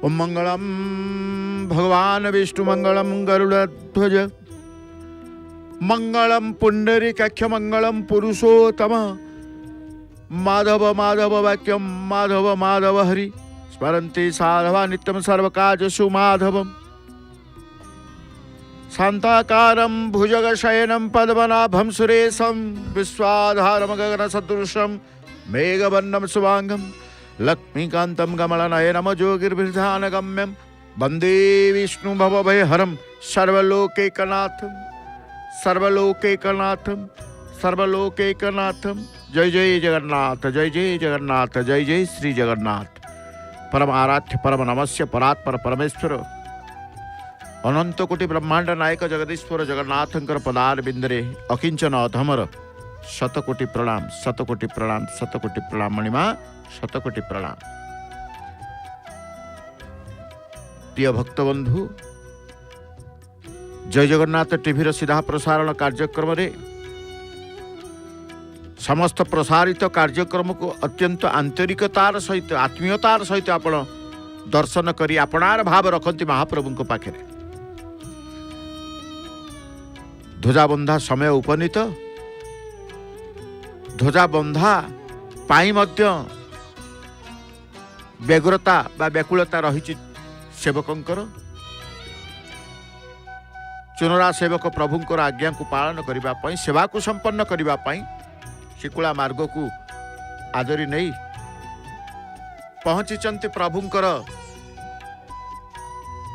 ओम मंगलम भगवान विष्णु मंगलम गरुड़ध्वज मंगलम पुंडरीकाक्ष मंगलम पुरुषोत्तम माधव माधव वाक्यम माधव माधव हरि स्मरन्ति साधवा नित्यं सर्वकार्येषु माधवम् शान्ताकारं भुजगशयनं पद्मनाभं सुरेशं विश्वाधारं गगनसदृशं मेघवर्णं शुभांगं लक्ष्मीकान्तं कमलनयनं योगिर्विधानगम्यं वन्दे विष्णु भवभयहरं सर्वलोकैकनाथं सर्वलोकैकनाथं सर्वलोकैकनाथं। जय जय जगन्नाथ, जय जय जगन्नाथ, जय जय श्री जगन्नाथ। परम आराध्य परम नमस्य परात्पर परमेश्वर अनंत कोटि ब्रह्मांड नायक जगदीश्वर जगन्नाथंकर पदार बिंदरे अकिंचन अधमर शतकोटि प्रणाम, शतकोटि प्रणाम, शतकोटि प्रणाम। मणिमा शतकोटि प्रणाम। प्रिय भक्तबंधु, जय जगन्नाथ टीवी सीधा प्रसारण कार्यक्रम रे समस्त प्रसारित कार्यक्रम को अत्यंत आंतरिकतार सहित आत्मीयतार सहित आपण दर्शन करी आपणार भाव रखती महाप्रभु को पाखे। ध्वजा बंधा समय उपनीत, ध्वजा बंधा पाई मध्य व्यग्रता बा व्याकुलता रही सेवकंकर। चुनरा सेवक प्रभुंकर आज्ञा को पालन करिबा पई, सेवा को संपन्न करिबा पई शिकुला मार्ग को आदरी नहीं पहुंची प्रभुंकर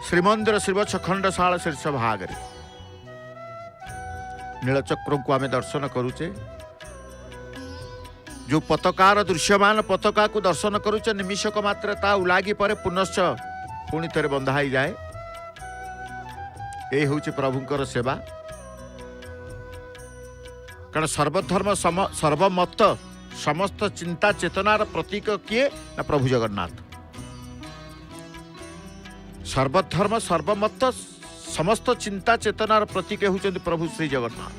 श्रीमंदिर श्रीवत्स खंडशाला शीर्ष भाग रे। नीलचक्र को आम दर्शन करुचे, जो पताकार दृश्यमान पताका को दर्शन करुचे निमिषक मात्र ता उलागी पर पुनश्च पुणी थे बंधा ही जाए। ये हूँ प्रभुंकर सेवा। कारण सर्वधर्म सर्वमत समस्त चिंता चेतनार प्रतीक किए ना प्रभु जगन्नाथ। सर्वधर्म सर्वमत समस्त चिंता चेतनार प्रतीक होउछन्ति प्रभु श्री जगन्नाथ।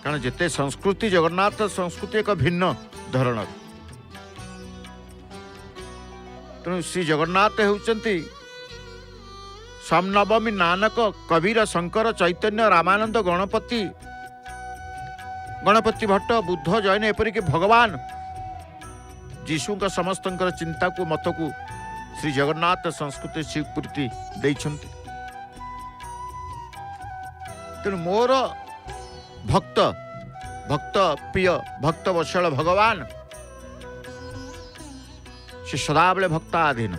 कारण जेते संस्कृति जगन्नाथ संस्कृति एक भिन्न धरणर, तेणु श्री जगन्नाथ होउछन्ति समनवमी नानक कबीर शंकर चैतन्य रामानंद गणपति गणपति भट्ट बुद्ध जैन एपरिक भगवान जीशु का समस्त चिंता को मत को श्री जगन्नाथ संस्कृति स्वीकृति देइछन्ति। तेणु मोर भक्त भक्त प्रिय भक्त वत्सल भगवान से सदाबले भक्ताधीन,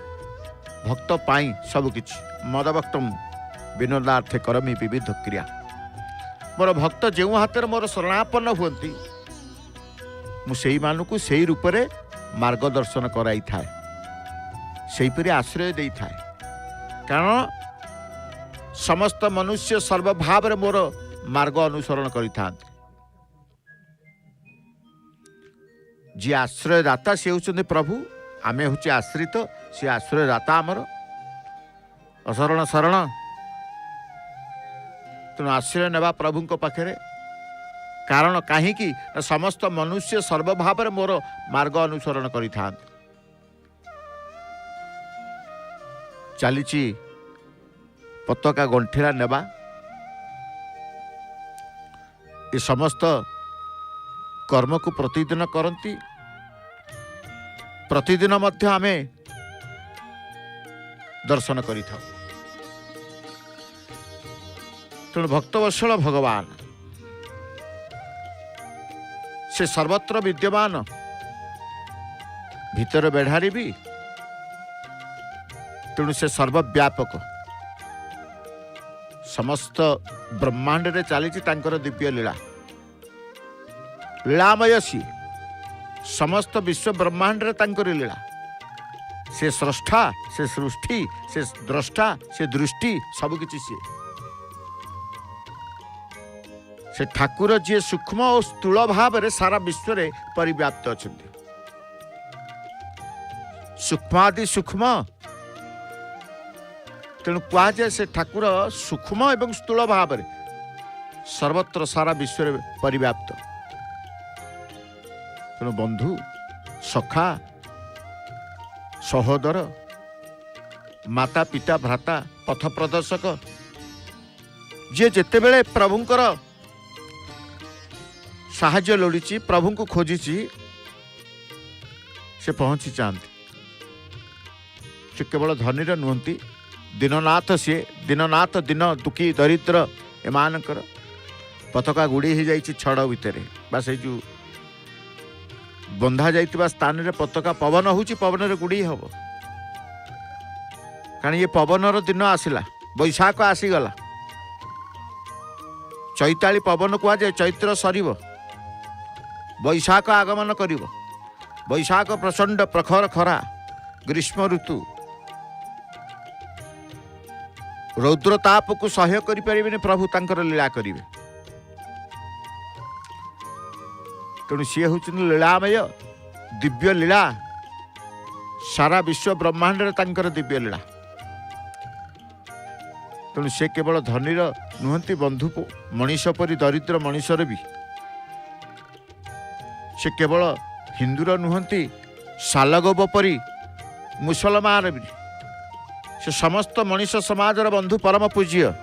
भक्त पाई सब किछि। मद भक्तम विनोदार्थे करमी विविध क्रिया। मोर भक्त जो हाथ मोर शरणापन्न हुअन्ति मुझे मानू से रूप में मार्गदर्शन कराई थाए, सेहीपरि आश्रय दे थाए। कारण समस्त मनुष्य सर्वभाव रे मोर मार्ग अनुसरण करिथांति। जी आश्रयदाता से होउछन्ति प्रभु, आमे होछि आश्रित, से आश्रयदाता आमर अशरण शरण। तेणु आश्रय नेबा प्रभु पाखे। कारण कहीं समस्त मनुष्य सर्वभाव में मोर मार्ग अनुसरण करिथां। चलीची पताका गंठिला नेबा, ये समस्त कर्म को प्रतिदिन करती। प्रतिदिन मध्य आमे दर्शन करिथां। तेणु भक्तवत्सल भगवान से सर्वत्र विद्यमान, भीतर बेढ़ारी भी। तेणु से सर्वव्यापक समस्त ब्रह्मांड रे चली दिव्य लीला लीलामय सी समस्त विश्व ब्रह्मांड रे तांकर लीला। से स्रष्टा, से सृष्टि, से द्रष्टा, से दृष्टि सबकि सी। से ठाकुर जी सूक्ष्म और स्थूल भाव रे सारा विश्व रे परिव्याप्त अछंती। सूक्ष्मादि सूक्ष्म, तेणु कह जाए से ठाकुर सूक्ष्म एवं स्थूल भाव रे सर्वत्र सारा विश्व रे परिव्याप्त। तेणु बंधु सखा सहोदर माता पिता भ्राता पथ प्रदर्शक जे जेते बेले प्रभुंकर साहाय्य लोड़ी प्रभु को खोजी से पहुंची जाती से केवल धनी नुहति दीननाथ सी दीननाथ दिन दुखी दरिद्र एमानकर पताका गुड़ी हो जाइए छड़ भितर बा से जो बंधा जाइतिबा स्थान रे पताका पवन होची पवन रे गुड़ी हम कारण ये पवनर दिन आसला बैशाख आसीगला चैताली पवन कह जाए चैत्र सरीब बैशाख आगमन कर बैशाख प्रचंड प्रखर खरा ग्रीष्म ऋतु रौद्रताप को सह्य करें प्रभु तांकर लीला करेंगे तेणु सी हूँ लीलामय दिव्य लीला सारा विश्व ब्रह्मांड तांकर दिव्य लीला तेणु से केवल धनीर नुहति बंधु मनीष परी दरिद्र मनीषर भी से केवल हिंदूर नुहति सालगोब परी मुसलमान भी से समस्त मनीष समाजर बंधु परम पूज्य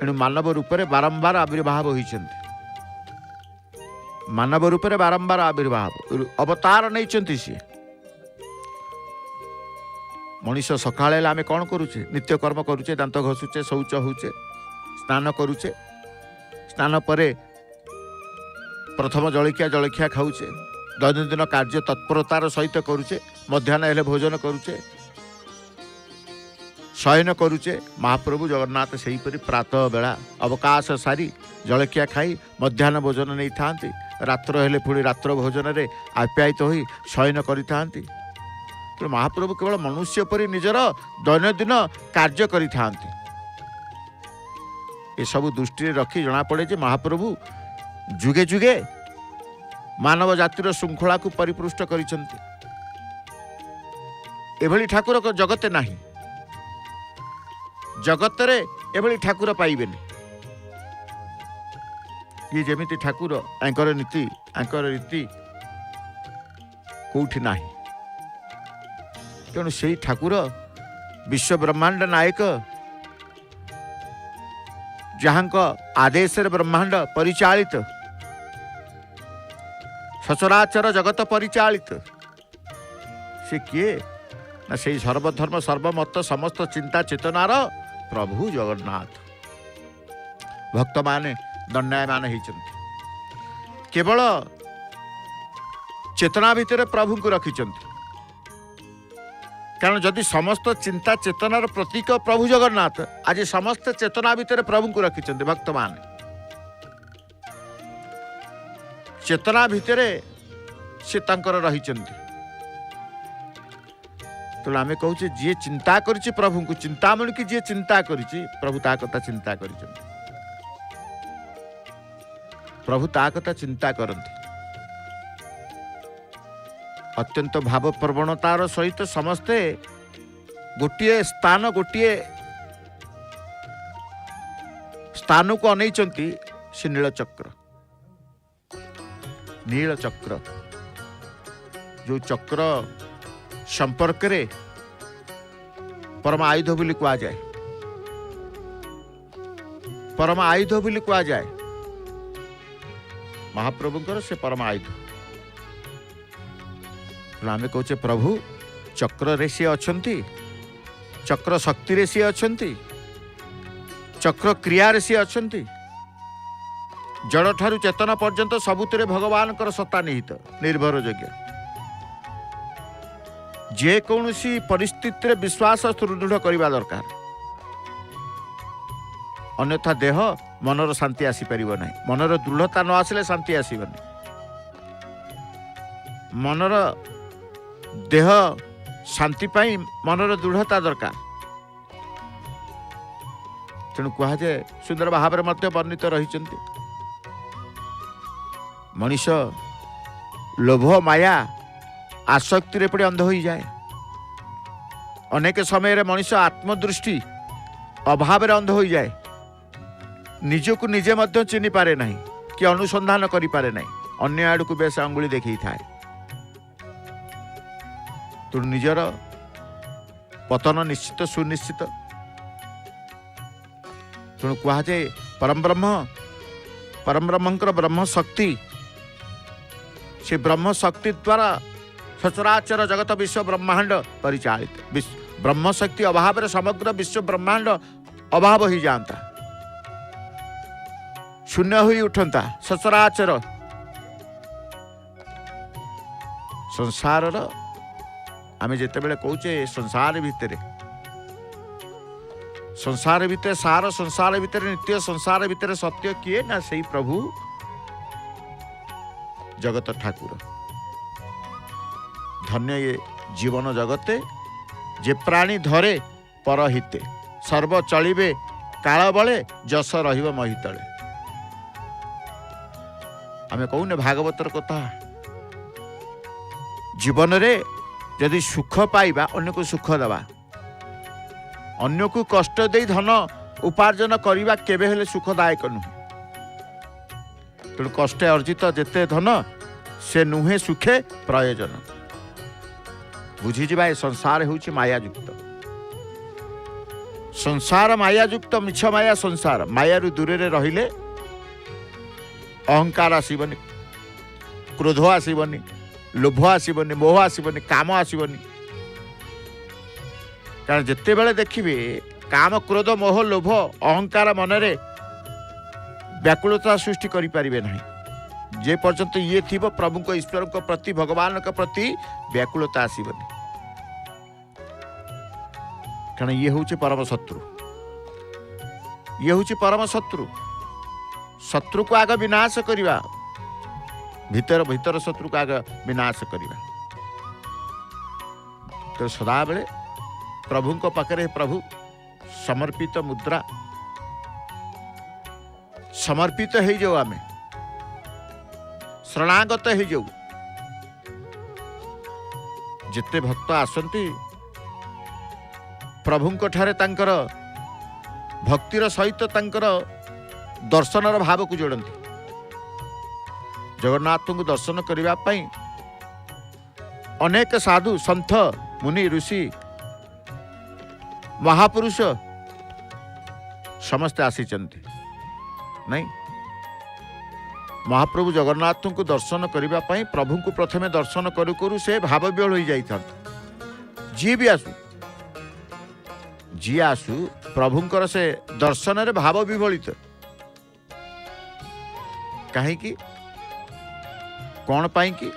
एणु मानव रूप में बारंबार आविर्भाव होती मानव रूप में बारंबार आविर्भाव अवतार नहीं सी मनीष सकाल आम कौन करुचे नित्यकर्म करुचे दांत घसुचे शौच होचे स्नान करुचे स्नान परे प्रथम जलखिया खाऊचे दैनंदिन कार्य तत्परतार सहित करुचे मध्याह्न हेले भोजन करुचे शयन करुचे महाप्रभु जगन्नाथ सेहीपरि प्रातः बेला अवकाश सारी जलखिया खाई मध्याह्न भोजन नहीं थांती रात्र हेले पुणी रात्र भोजन रे आप्यायित होई शयन करि थांती तो महाप्रभु केवल मनुष्य परि निजर दैनंदिन कार्य करि थांती ये सब दृष्टि रखी जना पड़े जे महाप्रभु जुगे जुगे मानव जातिर श्रृंखला को परिपृष्ट करिसंती एभली ठाकुर को जगते नाही जगत रे एभली ठाकुर पाइबेनी ये जेमिति ठाकुर आंकर नीति आंकर रीति कोठी नाही तेणु से ठाकुर विश्व ब्रह्मांड नायक जहां आदेश ब्रह्मांड परिचालित सचराचर जगत परिचालित से किए ना से सर्वधर्म सर्वमत समस्त चिंता चेतनार प्रभु जगन्नाथ भक्त माने दंडायमान होती केवल चेतना भितर प्रभु को रखिंट कारण जदि समस्त चिंता चेतनार प्रतीक प्रभु जगन्नाथ आज समस्त चेतना भितर प्रभु को रखिंट भक्त माने चेतना भितर से तांकर रहिचंती तो आम कहूँ जी चिंता करिछि प्रभु को चिंतामणि की जी चिंता करिछि प्रभु ता कथा चिंता करिछंती प्रभु ता कथा चिंता करती अत्यंत भाव प्रवणतार सहित समस्ते गोटे स्थान को अनैचंती से नीलचक्र जो चक्र संपर्क रे परम आयुध बोली कहा जाए परम आयुध बोली कहा जाए महाप्रभुंकर से परम आयुध आम कहे प्रभु चक्र रे सी अछंती चक्र शक्ति रे सी अछंती चक्र क्रिया रे सी अछंती जड़ ठारू चेतना पर्यंत सबुतरे भगवान सत्ता निहित निर्भर योग्य जे कौनसी परिस्थिति रे विश्वास सुदृढ़ करने दरकार अन्यथा देह मनर शांति आसीपर ना मनर दृढ़ता न आसिले शांति आसबनी मनर देह शांति पाई मनर दृढ़ता दरकार तेणु कह जाए सुंदर भाव में वर्णित रही मनीष लोभ माया आसक्ति रे पड़े अंध हो जाए अनेक समय मनीष आत्मदृष्टि अभाव अंध हो जाए निजको निजे मध्य चिन्ह पारे नहीं कि अनुसंधान करि पारे नहीं अन्य आड़ को बेस अंगुली देखी थाए ତୁ ନିଜର ପତନ ନିଶ୍ଚିତ ସୁନିଶ୍ଚିତ। ତେଣୁ କୁହାଯାଏ ପରମବ୍ରହ୍ମଙ୍କର ବ୍ରହ୍ମ ଶକ୍ତି, ସେ ବ୍ରହ୍ମ ଶକ୍ତି ଦ୍ୱାରା ସଚରାଚର ଜଗତ ବିଶ୍ୱ ବ୍ରହ୍ମାଣ୍ଡ ପରିଚାଳିତ। ବ୍ରହ୍ମ ଶକ୍ତି ଅଭାବରେ ସମଗ୍ର ବିଶ୍ୱ ବ୍ରହ୍ମାଣ୍ଡ ଅଭାବ ହୋଇଯାଆନ୍ତା, ଶୂନ୍ୟ ହୋଇ ଉଠନ୍ତା। ସଚରାଚର ସଂସାରର ଆମେ ଯେତେବେଳେ କହୁଛେ ସଂସାର ଭିତରେ ସାର, ସଂସାର ଭିତରେ ନିତ୍ୟ, ସଂସାର ଭିତରେ ସତ୍ୟ କିଏ? ନା ସେଇ ପ୍ରଭୁ ଜଗତ ଠାକୁର। ଧନ୍ୟ ଏ ଜୀବନ ଜଗତେ, ଯେ ପ୍ରାଣୀ ଧରେ ପରହିତେ, ସର୍ବ ଚଳିବେ କାଳ ବଳେ, ଯଶ ରହିବ ମହିତଳେ। ଆମେ କହୁନେ ଭାଗବତର କଥା, ଜୀବନରେ ଯଦି ସୁଖ ପାଇବା, ଅନ୍ୟକୁ ସୁଖ ଦେବା, ଅନ୍ୟକୁ କଷ୍ଟ ଦେଇ ଧନ ଉପାର୍ଜନ କରିବା କେବେ ହେଲେ ସୁଖଦାୟକ ନୁହେଁ। ତେଣୁ କଷ୍ଟେ ଅର୍ଜିତ ଯେତେ ଧନ, ସେ ନୁହେଁ ସୁଖେ ପ୍ରୟୋଜନ। ବୁଝିଯିବା, ଏ ସଂସାର ହେଉଛି ମାୟାଯୁକ୍ତ। ସଂସାର ମାୟାଯୁକ୍ତ, ମିଛ ମାୟା ସଂସାର। ମାୟାରୁ ଦୂରରେ ରହିଲେ ଅହଙ୍କାର ଆସିବନି, କ୍ରୋଧ ଆସିବନି, ଲୋଭ ଆସିବନି, ମୋହ ଆସିବନି, କାମ ଆସିବନି। କାରଣ ଯେତେବେଳେ ଦେଖିବେ କାମ, କ୍ରୋଧ, ମୋହ, ଲୋଭ, ଅହଙ୍କାର ମନରେ ବ୍ୟାକୁଳତା ସୃଷ୍ଟି କରିପାରିବେ ନାହିଁ। ଯେ ପର୍ଯ୍ୟନ୍ତ ଇଏ ଥିବ, ପ୍ରଭୁଙ୍କ ଈଶ୍ୱରଙ୍କ ପ୍ରତି, ଭଗବାନଙ୍କ ପ୍ରତି ବ୍ୟାକୁଳତା ଆସିବନି। କାରଣ ଇଏ ହେଉଛି ପରମ ଶତ୍ରୁ, ଇଏ ହେଉଛି ପରମ ଶତ୍ରୁ। ଶତ୍ରୁକୁ ଆଗ ବିନାଶ କରିବା, ଭିତର ଶତ୍ରୁକୁ ଆଗ ବିନାଶ କରିବା। ତ ସଦାବେଳେ ପ୍ରଭୁଙ୍କ ପାଖରେ, ପ୍ରଭୁ ସମର୍ପିତ ମୁଦ୍ରା, ସମର୍ପିତ ହେଇଯାଉ, ଆମେ ଶରଣାଗତ ହେଇଯାଉ। ଯେତେ ଭକ୍ତ ଆସନ୍ତି ପ୍ରଭୁଙ୍କ ଠାରେ, ତାଙ୍କର ଭକ୍ତିର ସହିତ ତାଙ୍କର ଦର୍ଶନର ଭାବକୁ ଯୋଡ଼ନ୍ତି। ଜଗନ୍ନାଥଙ୍କୁ ଦର୍ଶନ କରିବା ପାଇଁ ଅନେକ ସାଧୁ, ସନ୍ଥ, ମୁନି, ଋଷି, ମହାପୁରୁଷ ସମସ୍ତେ ଆସିଛନ୍ତି ନାଇଁ। ମହାପ୍ରଭୁ ଜଗନ୍ନାଥଙ୍କୁ ଦର୍ଶନ କରିବା ପାଇଁ ପ୍ରଭୁଙ୍କୁ ପ୍ରଥମେ ଦର୍ଶନ କରୁ କରୁ ସେ ଭାବ ବିହ୍ୱଳ ହୋଇଯାଇଥାନ୍ତି। ଯିଏ ଆସୁ ପ୍ରଭୁଙ୍କର ସେ ଦର୍ଶନରେ ଭାବ ବିହ୍ୱଳିତ। କାହିଁକି, କ'ଣ ପାଇଁ କି?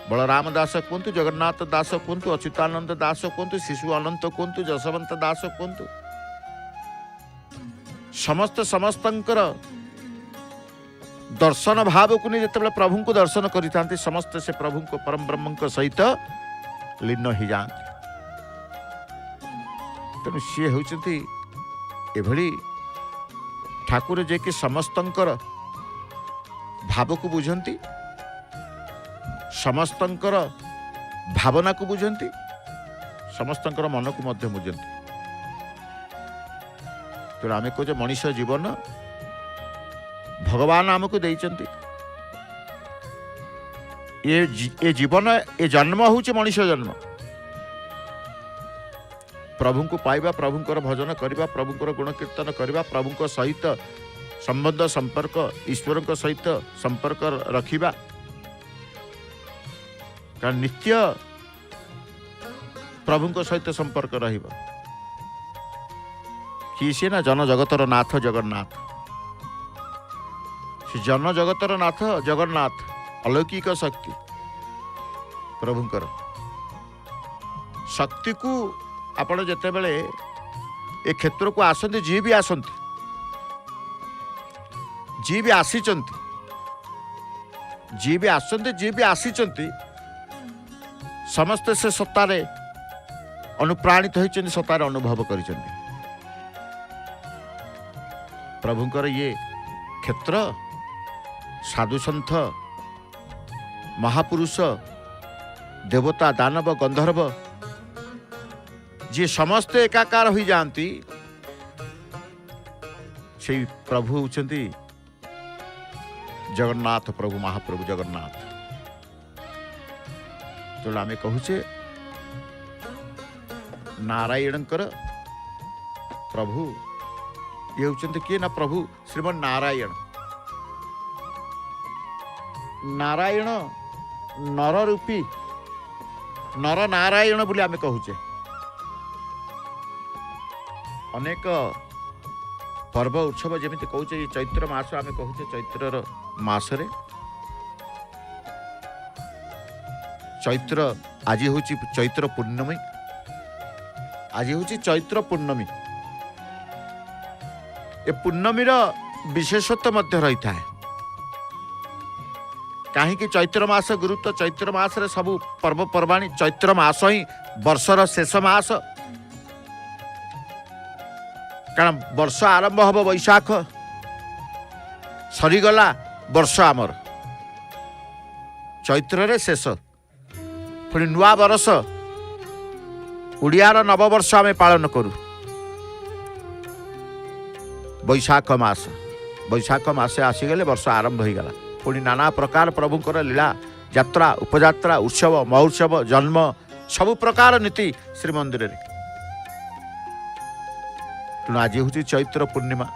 ବଳରାମ ଦାସ କୁହନ୍ତୁ, ଜଗନ୍ନାଥ ଦାସ କୁହନ୍ତୁ, ଅଚ୍ୟୁତାନନ୍ଦ ଦାସ କୁହନ୍ତୁ, ଶିଶୁ ଅନନ୍ତ କୁହନ୍ତୁ, ଯଶବନ୍ତ ଦାସ କୁହନ୍ତୁ, ସମସ୍ତଙ୍କର ଦର୍ଶନ ଭାବକୁ ନେଇ ଯେତେବେଳେ ପ୍ରଭୁଙ୍କୁ ଦର୍ଶନ କରିଥାନ୍ତି, ସମସ୍ତେ ସେ ପ୍ରଭୁଙ୍କ ପରମ ବ୍ରହ୍ମଙ୍କ ସହିତ ଲୀନ ହୋଇଯାଆନ୍ତି। ତେଣୁ ସିଏ ହେଉଛନ୍ତି ଏଭଳି ଠାକୁର, ଯିଏକି ସମସ୍ତଙ୍କର ଭାବକୁ ବୁଝନ୍ତି, ସମସ୍ତଙ୍କର ଭାବନାକୁ ବୁଝନ୍ତି, ସମସ୍ତଙ୍କର ମନକୁ ମଧ୍ୟ ବୁଝନ୍ତି। ତେଣୁ ଆମେ କହୁଛେ ମଣିଷ ଜୀବନ ଭଗବାନ ଆମକୁ ଦେଇଛନ୍ତି। ଏ ଜୀବନ, ଏ ଜନ୍ମ ହେଉଛି ମଣିଷ ଜନ୍ମ। ପ୍ରଭୁଙ୍କୁ ପାଇବା, ପ୍ରଭୁଙ୍କର ଭଜନ କରିବା, ପ୍ରଭୁଙ୍କର ଗୁଣ କୀର୍ତ୍ତନ କରିବା, ପ୍ରଭୁଙ୍କ ସହିତ ସମ୍ବନ୍ଧ ସମ୍ପର୍କ, ଈଶ୍ୱରଙ୍କ ସହିତ ସମ୍ପର୍କ ରଖିବା। କାରଣ ନିତ୍ୟ ପ୍ରଭୁଙ୍କ ସହିତ ସମ୍ପର୍କ ରହିବ। କିଏ ସିଏ? ନା ଜନଜଗତର ନାଥ ଜଗନ୍ନାଥ। ସେ ଜନଜଗତର ନାଥ ଜଗନ୍ନାଥ, ଅଲୌକିକ ଶକ୍ତି ପ୍ରଭୁଙ୍କର। ଶକ୍ତିକୁ ଆପଣ ଯେତେବେଳେ ଏ କ୍ଷେତ୍ରକୁ ଆସନ୍ତି, ଯିଏ ବି ଆସନ୍ତି, ଯିଏ ବି ଆସିଛନ୍ତି, ଯିଏ ବି ଆସିଛନ୍ତି, ସମସ୍ତେ ସେ ସତ୍ତାରେ ଅନୁପ୍ରାଣିତ ହୋଇଛନ୍ତି, ସତ୍ତାରେ ଅନୁଭବ କରିଛନ୍ତି। ପ୍ରଭୁଙ୍କର ଇଏ କ୍ଷେତ୍ର, ସାଧୁସନ୍ଥ, ମହାପୁରୁଷ, ଦେବତା, ଦାନବ, ଗନ୍ଧର୍ବ, ଯିଏ ସମସ୍ତେ ଏକାକାର ହୋଇଯାଆନ୍ତି, ସେଇ ପ୍ରଭୁ ହେଉଛନ୍ତି ଜଗନ୍ନାଥ ପ୍ରଭୁ, ମହାପ୍ରଭୁ ଜଗନ୍ନାଥ। तेणु आम कहूचे नारायणकर प्रभु ये होचंती किए ना प्रभु श्रीमन नारायण। नारायण नर रूपी नर नारायण बोली आम कहूचे। अनेक पर्व उत्सव जमी कहूचे चैत्र मास आम कहूचे चैत्र मासरे चैत्र आज हूँ चैत्र पूर्णमी आज हूँ चैत्र पूर्णमी ए पूर्णमीर विशेषत्व मध्य रही था कहीं चैत्र मास गुरुत्व चैत्र मास रे सबु पर्वपर्वाणी चैत्र मास ही वर्षर शेष मास कारण वर्ष आरंभ हम बैशाख सरीगला वर्ष आमर चैत्र रे शेष पुणी नुआ बरस उड़ियार नववर्ष आम पालन करूँ बैशाख मासे आसीगले वर्ष आरंभ हो गला पुणी नाना प्रकार प्रभुंकर लीला यात्रा उपयात्रा उत्सव महोत्सव जन्म सबु प्रकार नीति श्रीमंदिर तेणु आज हूँ चैत्र पूर्णिमा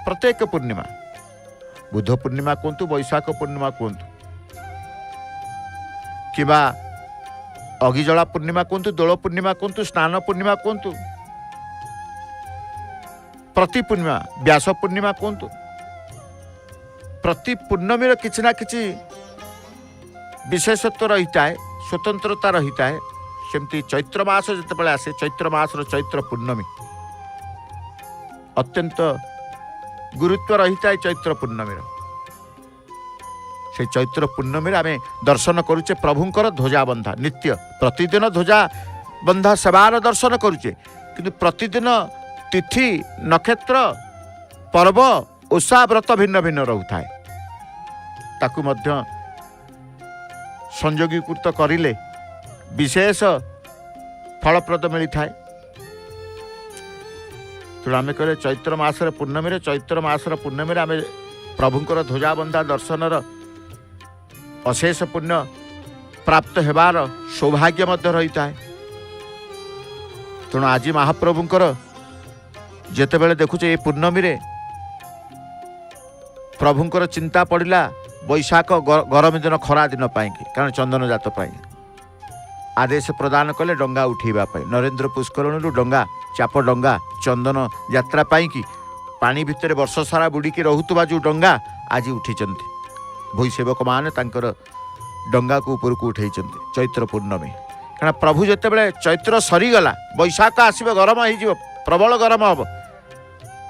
प्रत्येक पूर्णिमा बुध पूर्णिमा कहतु बैशाख पूर्णिमा कहतु कि अगिजला पूर्णिमा कहतु दोल पूर्णिमा कहतु स्नान पूर्णिमा कहतु प्रति पूर्णिमा व्यास पूर्णिमा कहतु प्रति पूर्णमीर किसी ना किसी विशेषत्व रही है स्वतंत्रता रही है सेमती चैत्र मास जिते आसे चैत्र मास चैत्र पूर्णमी अत्यंत गुरुत्व रही है चैत्र पूर्णमीर से चैत्र पूर्णमी आम दर्शन करुचे प्रभुंकर ध्वजा बंधा नित्य प्रतिदिन ध्वजा बंधा सेवार दर्शन करुचे किंतु प्रतिदिन तिथि नक्षत्र पर्व ओषा व्रत भिन्न भिन्न रोता है ताकू मध्य संयोगीकृत करिले विशेष फलप्रद मिलता है तेणु आम कहे चैत्र मासर पूर्णमी चैत्र मासर पूर्णमी आम प्रभुंकर ध्वजा बंधा दर्शनर अशेष पुण्य प्राप्त हेबार सौभाग्य मध्य रही है तेणु आज महाप्रभुंकर जेतेबेले देखुचे ये पूर्णमी रे प्रभुंकर चिंता पड़िला बैशाख गरम दिन खरा दिन पाई कारण चंदन जात पाई आदेश प्रदान कले डंगा उठेबा पाई नरेंद्र पुष्करणु डंगा चाप डंगा चंदन यात्रा पाई कि पानी भितर वर्ष सारा बुड़ीकी रहुतबा जो डंगा आज उठीचंती भई सेवक माने तांकर डंगा को ऊपर को उठे चैत्र पूर्णमी कारण प्रभु जितेबले चैत्र सरीगला बैशाख आसवे गरम हो प्रबल गरम हम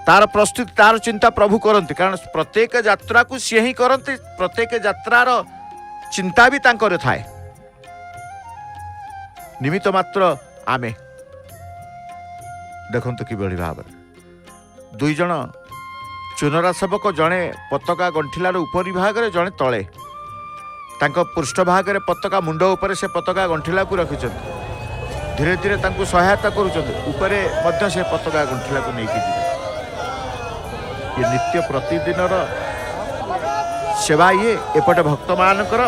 तार प्रस्तुति तार चिंता प्रभु करते कारण प्रत्येक यात्रा को सी ही करते प्रत्येक यात्रार चिंता भी तांकर थाए निमित्त मात्र आमे देखंतु कि भाव दुई जन चुनरा सेवक जड़े पताका गंठिलार उपरी भाग में जड़े तले पृष्ठ भाग में पताका मुंड उपर से पताका गंठिला को रखी धीरे धीरे सहायता करुपर से पताका गंठिला को लेकिन ये नित्य प्रतिदिन सेवा ये एपटे भक्त मानकर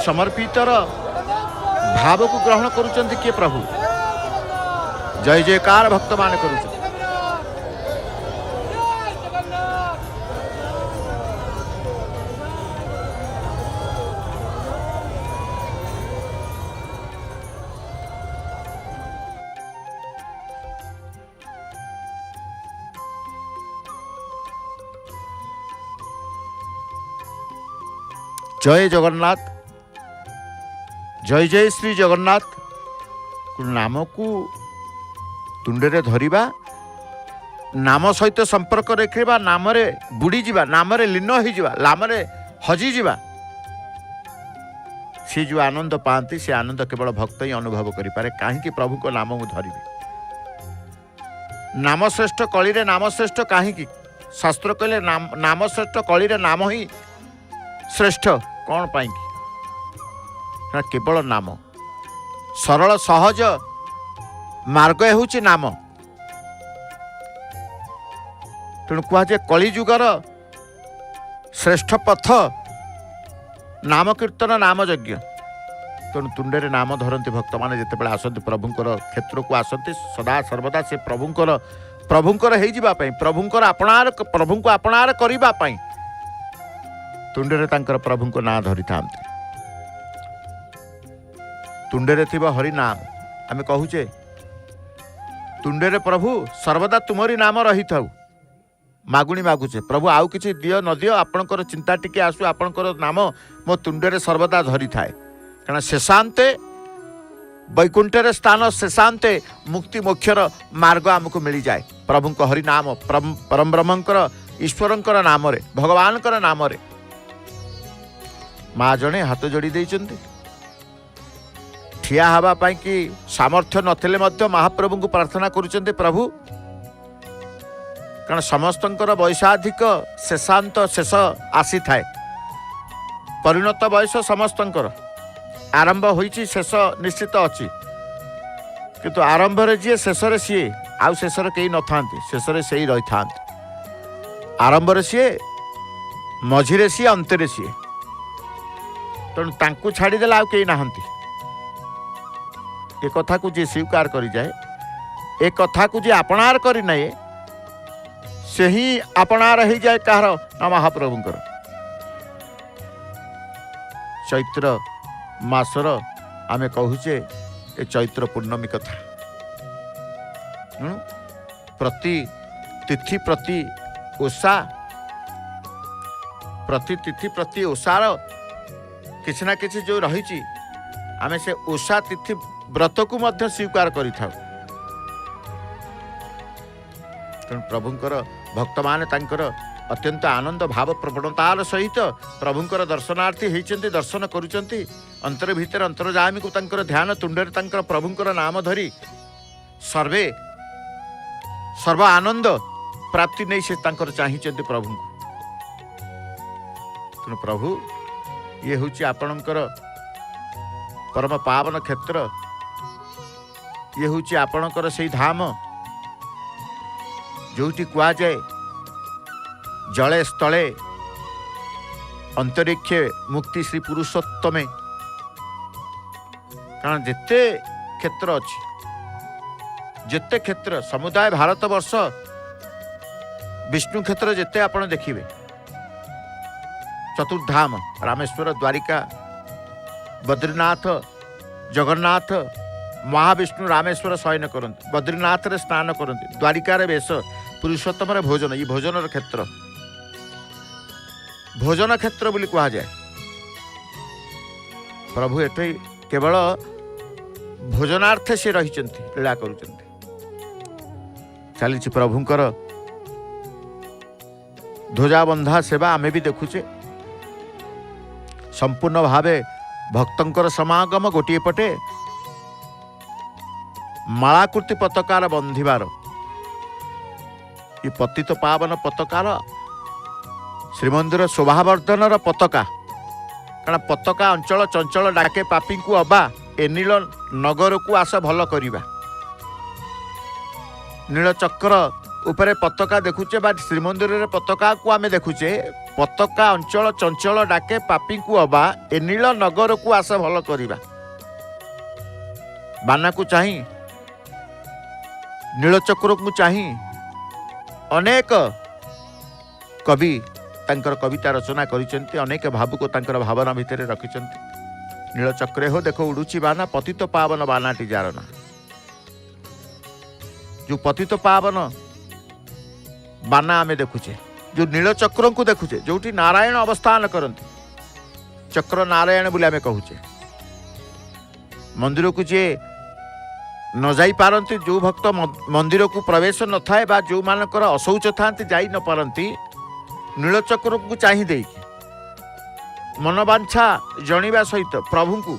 समर्पितर भाव को ग्रहण करुचंती किए प्रभु जय जयकार भक्त मान करुचंती जय जगन्नाथ जय जय श्री जगन्नाथ नाम को तुंडे धरिबा नाम सहित संपर्क रखा नाम बुड़ी जावा नाम लीन हो नाम हजि जावा सी जो आनंद पाती से आनंद केवल भक्त ही अनुभव करें कहीं प्रभु को नाम मु धरि नाम श्रेष्ठ कली रे नाम श्रेष्ठ कहीं शास्त्र कहले नाम श्रेष्ठ कली रे नाम ही श्रेष्ठ कौन पाई केवल नाम सरल सहज मार्ग होची नाम तेणु कहुए कलिजुगर श्रेष्ठ पथ नाम कीर्तन नाम यज्ञ तेणु तुंडे नाम धरती भक्त मैंने जिते आसती प्रभुंर क्षेत्र को आसती सदा सर्वदा से प्रभुंर होइबापी प्रभु को अपणार करने तुंडे प्रभु को ना धरी था तुंडे थी हरि नाम आम कहूचे तुंडे प्रभु सर्वदा तुमरी नाम रही था मागुणी मागुचे प्रभु आउ किसी दियो न दियो आपणकर चिंता टिके आसु आपणकर नाम मो तुंडे सर्वदा धरी थाए कारण शेषांते वैकुंठर स्थान शेषांते मुक्ति मोक्षर मार्ग आमको मिल जाए प्रभु को हरि नाम परम ब्रह्मंकर ईश्वरंकर नाम रे भगवानकर नाम रे माँ जड़े हाथ जोड़ी देइचंती ठिया हवा पाई कि सामर्थ्य नथिले मध्य महाप्रभु को प्रार्थना करुचंती प्रभु कारण समस्तंकर वैशाधिक शेषांत शेष आसी थाए परिणत वयस समस्तंकर आरंभ होइछि शेष निश्चित अछि किंतु आरंभ रे जी शेष रे सी आउ शेष रे केही न थांती शेष रे सेही रही थांती आरंभ रे सी मझी रे सी अंत रे सी तेणु तांकु छाड़ी देला आउ केही नाहंती ए कथा को जे स्वीकार करी जाए ए कथा को जे अपनार करी नाए से ही अपनार हो जाए कहार ना महाप्रभुंकर चैत्र मासर आमे कहूचे ए चैत्र पूर्णमी कथा प्रति तिथि प्रति ओषा प्रति तिथि प्रति ओषार किसी ना किसी जो रही आमे से ओषा तिथि व्रत को मध्य स्वीकार करि थाउ तेणु प्रभुंकर भक्त माने तांकर अत्यंत आनंद भाव प्रवणतार सहित प्रभुंकर दर्शनार्थी होइचंती दर्शन करुचंती अंतर भीतर अंतर्जामी को तांकर ध्यान तुंडे तांकर प्रभुंकर नाम धरी सर्व आनंद प्राप्ति नहीं से तांकर चाहिचंती प्रभु तेणु प्रभु ये होची आपणकर परम पावन क्षेत्र ये होची आपणकर से धाम जोटी कुआ जाए जले स्थले अंतरिक्ष मुक्ति श्री पुरुषोत्तमे कारण जिते क्षेत्र अच्छी जिते क्षेत्र समुदाय भारत वर्ष विष्णु क्षेत्र जिते आपण देखिए चतुर्धाम रामेश्वर द्वारिका बद्रीनाथ जगन्नाथ महाविष्णु रामेश्वर शयन करते बद्रीनाथ रे स्नान करते द्वारिकार बेश पुरुषोत्तम भोजन ये भोजन क्षेत्र भोजन क्षेत्र बोली कहा जाए प्रभु एटे केवल भोजनार्थे से रही लीला कर चली प्रभुंकर ध्वजाबंधा सेवा आमे भी देखुचे संपूर्ण भावे भक्तंकर समागम गोटे पटे मालाकृति पताकार बंधिबार ये पतित पावन पताकार श्रीमंदिर शोभावर्धन पताका कारण पताका अंचल चंचल डाके पापी को अबा ए नील नगर को आस भल करिबा नीलचक्र उपरे पताका देखुचे बा श्रीमंदिर रे पताका को आमे देखुचे पताका अंचल चंचल डाके पापी को अबा ए नील नगर को आस भल करिबा बाना को चाही नीलचक्र को चाही अनेक कवि तांकर कविता रचना करिसेंती अनेक भावुक तांकर भावना भितर रखिसेंती नीलचक्रे हो देखो उड़ुची बाना पतित पावन बानाटी जारना जो पतित पावन बाना आमे देखुचे जो नीलचक्र को देखुचे जोटी नारायण अवस्थान करते चक्र नारायण बोले आमे कहूचे मंदिर को जे न जाई पारंती जो भक्त मंदिर को प्रवेश न थाए बा जो मानकर अशौच थांती जाई न पारंती नीलचक्र को चाही दे मनोवांछा जणिबा सहित प्रभु को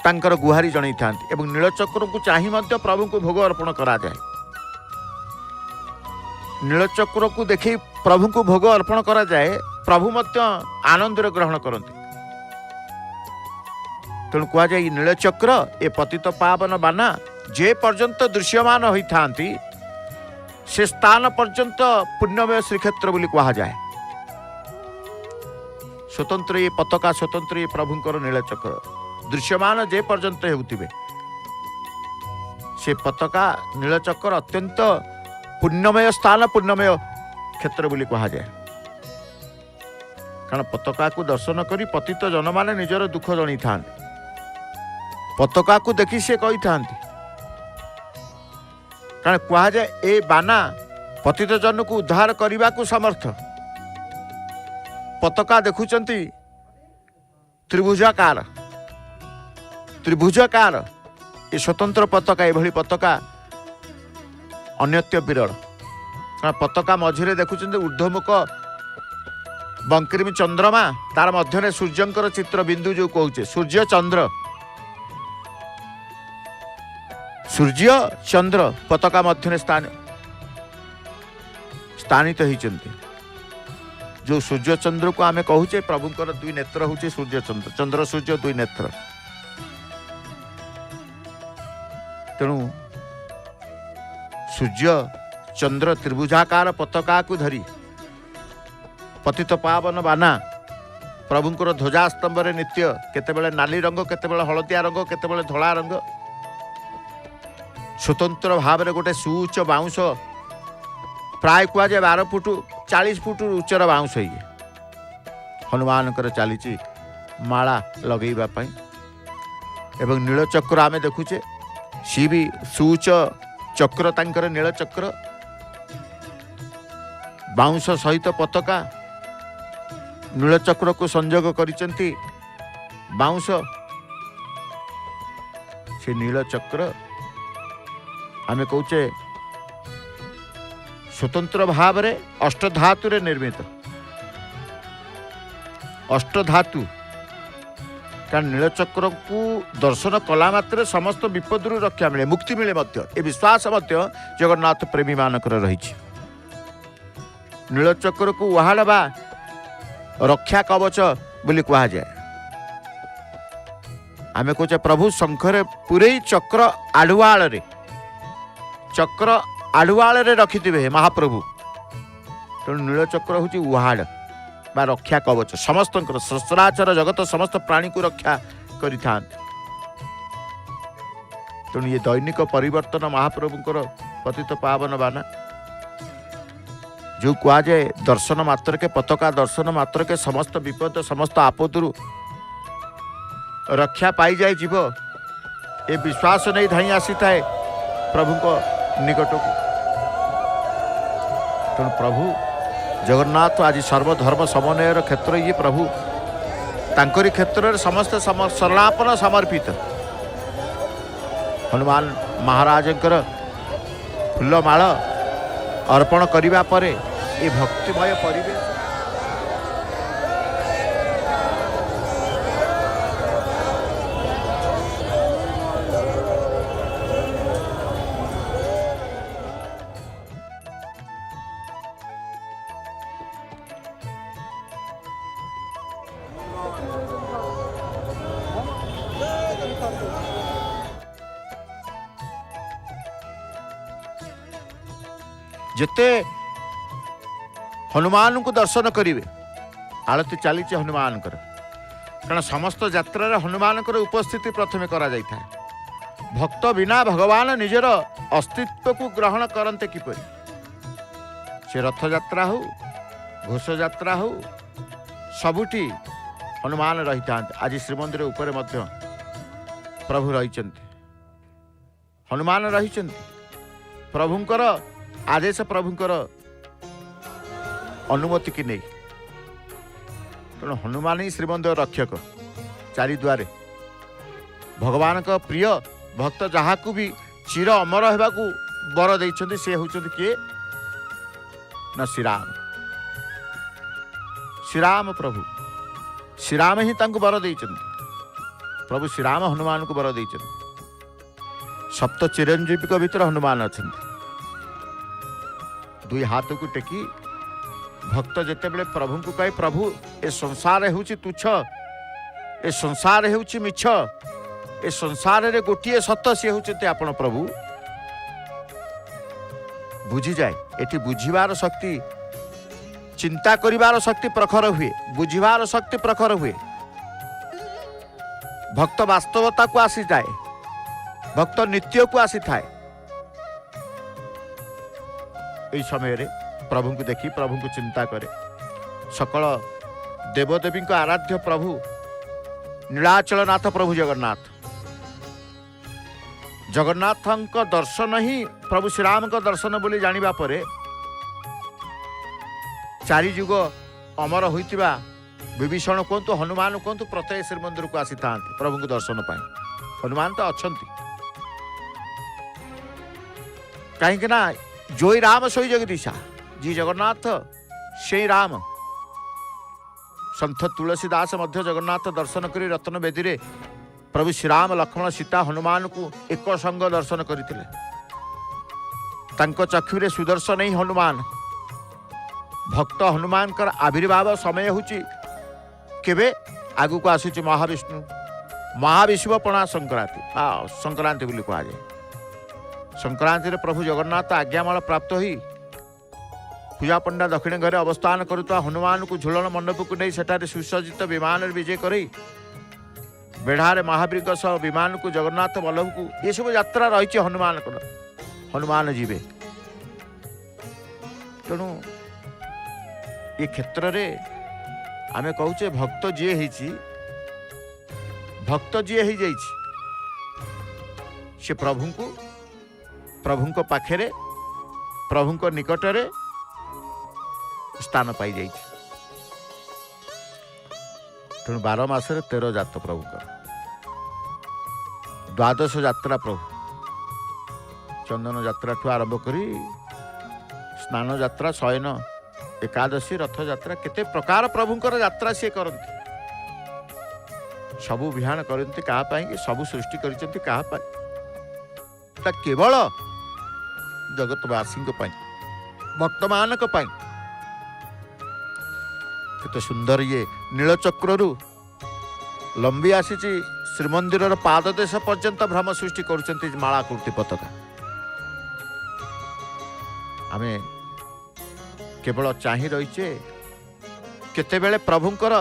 तांकर गुहारी जणई थांती एवं नीलचक्र को चाही मध्य प्रभु को भोग अर्पण करा जाए नीलचक्र को देखी प्रभु को भोग अर्पण करा जाए प्रभु मध्य आनंद ग्रहण करते तेणु कह जाए नीलचक्र ए पतित पावन बाना जे पर्यंत दृश्यमान होता से स्थान पर्यंत पुण्यमय श्रीक्षेत्र बोली कहा जाए स्वतंत्र ये पताका स्वतंत्र ये प्रभुंकर नीलचक्र दृश्यमान जे पर्यंत होउतिबे से पताका नीलचक्र अत्यंत पुण्यमय स्थान पुण्यमय क्षेत्र बोली कहा जाए कारण पताका को दर्शन करी पतित जन माने निजर दुख जणी था पताका को देखी से कही था कारण कहा जाए ए बाना पतित जन को उद्धार करने को समर्थ पताका देखुचंती त्रिभुजाकार ये स्वतंत्र पताका ये पताका अन्यत्य विरल कारण पताका मझिरे देखुचंती ऊर्ध्वमुख बंकिम चंद्रमा तार मध्य सूर्यंकर चित्र बिंदु जो कहूचे सूर्य चंद्र पताका मध्य स्थानित होती जो सूर्य चंद्र को आमे कहूचे प्रभुंकर दुई नेत्र होचे सूर्य चंद्र चंद्र सूर्य दुई नेत्र तेणु सूर्य चंद्र त्रिभुजाकार पताका को धरी पतित पावन बाना प्रभुंकर ध्वजास्तंभ नित्य केतेबेले नाली रंग केतेबेले हलदिया रंग केतेबेले धला रंग स्वतंत्र भाव में गोटे सुउच्च बाउंश प्राय कह जाए 12 फुट 40 फुट उच्चर बाउंश ये हनुमान चली माला लगेवाई एवं नीलचक्र आम देखुचे सी भी सुउच्च चक्र तांकर नीलचक्र बाउंश सहित पताका नीलचक्र को संयोग करिसेंती बाउंश से नीलचक्र आमे कहूचे स्वतंत्र भाव रे अष्टधातु रे निर्मित अष्टधातु कारण नीलचक्र को दर्शन कला मात्र समस्त विपदु रक्षा मिले मुक्ति मिले ये विश्वास जगन्नाथ प्रेमी मानकर रही नीलचक्र को उहाड़वा रक्षा कवच बोली कहा जाए आमे कहचे प्रभु शंखरे पूरे चक्र आढ़ुआल रे रखिथिबे महाप्रभु तेणु नीलचक्र हूँ उहाड़ बा रक्षा कवच समस्त सचराचर जगत समस्त प्राणी को रक्षा करि तेणु ये दैनिक परिवर्तन महाप्रभुंकर पतित पावन बाना जो कहा जाए दर्शन मात्र के पताका दर्शन मात्र के समस्त विपद समस्त आपदु रक्षा पाई जाए जीव ये विश्वास नहीं धाई आसी थाए प्रभु को निकट को तेणु प्रभु जगन्नाथ आज सर्वधर्म समन्वयर क्षेत्र ये प्रभु तांकरी क्षेत्र में समस्त शरणापन समर्पित हनुमान महाराज फूलमाल अर्पण करने पर ये भक्तिमय परिवेश जिते हनुमान को दर्शन करेंगे आलती चली हनुमान कारण समस्त यात्रा हनुमान उपस्थिति प्रथम करा जाय था भक्त बिना भगवान निजर अस्तित्व को ग्रहण करते किपरि से रथ यात्रा हो घोष यात्रा हो सबुठी हनुमान रही था आज श्रीमंदिर उपर मध्य प्रभु रही हनुमान रही प्रभुंकर आदेश प्रभुंकर अनुमति की नहीं तेणु हनुमान ही श्रीमंदिर रक्षक चारिद्वारे भगवान का प्रिय भक्त जहाँ को भी चिर अमर होगा वर देते सी हूँ किए न श्रीराम प्रभु श्रीराम ही वर देते प्रभु श्रीराम हनुमान को वर देते सप्त चिरंजीवी भीतर हनुमान अच्छा दुई हाथ को टेकी भक्त जिते बड़े प्रभु को कहे प्रभु ए संसार होची तुच्छ ए संसार होची मिछ ए संसार रे गोटे सत सी होते आपण प्रभु बुझी जाए एटी बुझीबार शक्ति चिंता करिवार शक्ति प्रखर हुए, बुझिबार शक्ति प्रखर हुए। भक्त वास्तवता को आसी जाए, भक्त नित्य को आसी थाए। एई समय रे प्रभु को देखी प्रभु को चिंता करे। सकल देवदेवी को आराध्य प्रभु नीलाचलनाथ प्रभु जगन्नाथ, जगन्नाथ दर्शन ही प्रभु श्रीराम का दर्शन बोली जानिबा परे चारि जुग अमर होइतिबा विभीषण कहतु, हनुमान कहतु, प्रत्येक श्रीमंदिर को आसी था प्रभु को दर्शन पाई। हनुमान तो अच्छा कहीं ना जोई राम सोई जगदीशा, जी जगन्नाथ से राम। संत तुलसीदास मध्य जगन्नाथ दर्शन करी रत्न बेदी रे प्रभु श्रीराम लक्ष्मण सीता हनुमान को एक संग दर्शन करते। चक्षुरे सुदर्शन ही हनुमान। भक्त हनुमान कर आविर्भाव समय होची केबे आगु को आसुची महाविष्णु, महाविष्णु पणा संक्रांति। संक्रांति बोली कह जाए। संक्रांति रे प्रभु जगन्नाथ आज्ञामाल प्राप्त हुई पूजा पंडा दक्षिण घरे अवस्थान करुवा हनुमान को झुलन मंडप को नहीं सेठारे सुसज्जित विमान विजय कर बेढ़ारे महावीर सह विमान को जगन्नाथ वल्लभ को ये सब यात्रा रही हनुमान को। हनुमान जीवे तेणु ये क्षेत्र रे आमे कहूचे भक्त जी है, भक्त जी है से प्रभु को पाखे प्रभु को निकट रे स्थान पाई जाइए। तेणु 12 मासरे 13 जात प्रभु द्वादश यात्रा प्रभु चंदन यात्रा ठू आरंभ करी स्नान यात्रा, शयन, एकादशी, रथ यात्रा, केते प्रकार प्रभुंकर यात्रा सी करती। सबु विहान करती क्या सबु सृष्टि करती क्या केवल जगतवासी भक्त मान केते सुंदर ये नीलचक्रु लंबी आसी श्रीमंदिर पाददेश पर्यंत भ्रम सृष्टि कर माला कुर्ती पताका। आमे केवल चाहि रहीचे केतेबेले प्रभुंकर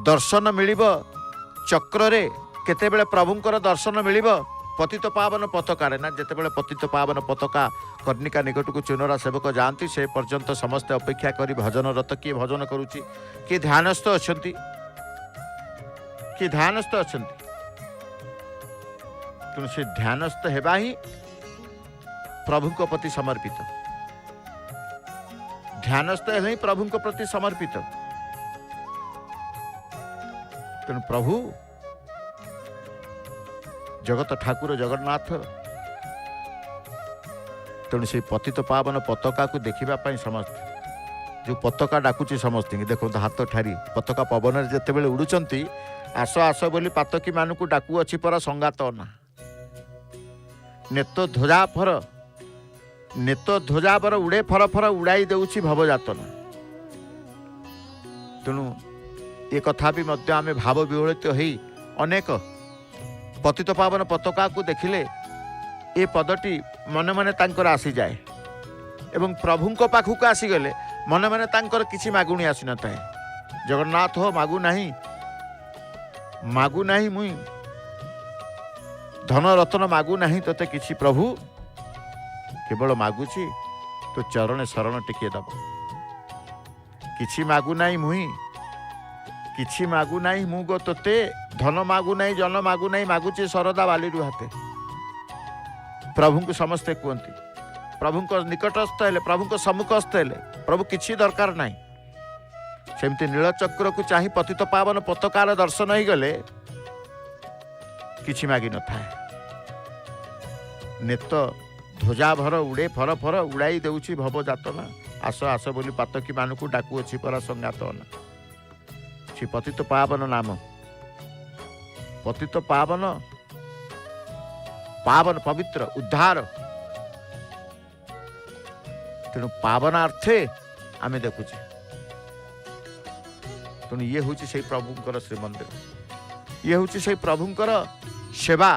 दर्शन मिलिब चक्र रे, केतेबेले प्रभुंकर दर्शन मिलिब पतित पावन पताका रे। ना जेतेबेले पतित पावन पताका कर्णिका निकट को चुनरा सेवक जाती से पर्यंत समस्ते अपेक्षा करी भजनरत, किए भजन करुच्ची, किए ध्यानस्थ अछंती, किए ध्यानस्थ अछंती। तेणु से ध्यानस्थ हेबा ही प्रभु को प्रति समर्पित, ध्यानस्थ है प्रभु को प्रति समर्पित। तेणु प्रभु जगत ठाकुर जगन्नाथ तेणु से पतित पावन पताका को देखा समस्त जो पताका डाकुची समस्त देखो हाथ ठारी पताका पवन जितेबले उड़ुचंती आस आस बोली पातकी मानू डाकू अच्छी पर संगात ना नेत ध्वजाफर नेत ध्वजापर उड़े फर फर उड़ाई देउछि भवजातना। तेणु ये कथा भी मध्य आमे भाव विहलित होई अनेक पतित पावन पताका को देखिले ये पदटी मन मन तांकर आसी जाए एवं प्रभु को पाखक आसीगले मन मन तांकर किछि मागुणी आसी न थाए। जगन्नाथ हो मागु नाही मुई धन रत्न मागु नाही तते किछि प्रभु, केवल मागुची तो चरण शरण टिके दब। किछि मागु नाही मुई, किछि मागु नाही मु गो तते, धन मागु नाही जन मागु नाही मागुची सरदा बाली हाथे। प्रभु को समस्ते कहते प्रभु को निकटस्थ हेले, प्रभु को सम्मुखस्थ हेले प्रभु किछि दरकार नाही। सेमती नीलचक्र को चाही पतित पावन पताकार दर्शन ही गले किछि मागी न थाए। नेत ध्वजा भर उड़े फर फर उड़ाई देउछि भव जातना। आस आस बोली पातकी मानू डाकू अच्छी पर संगात ना। छि पतित पावन नाम, पतित पावन पावन पवित्र उद्धार। तेणु पावनार्थे आमे देखुचे। तेणु ये हूँ से प्रभुंकर श्रीमंदिर, ये हूँ से प्रभुंकर सेवा।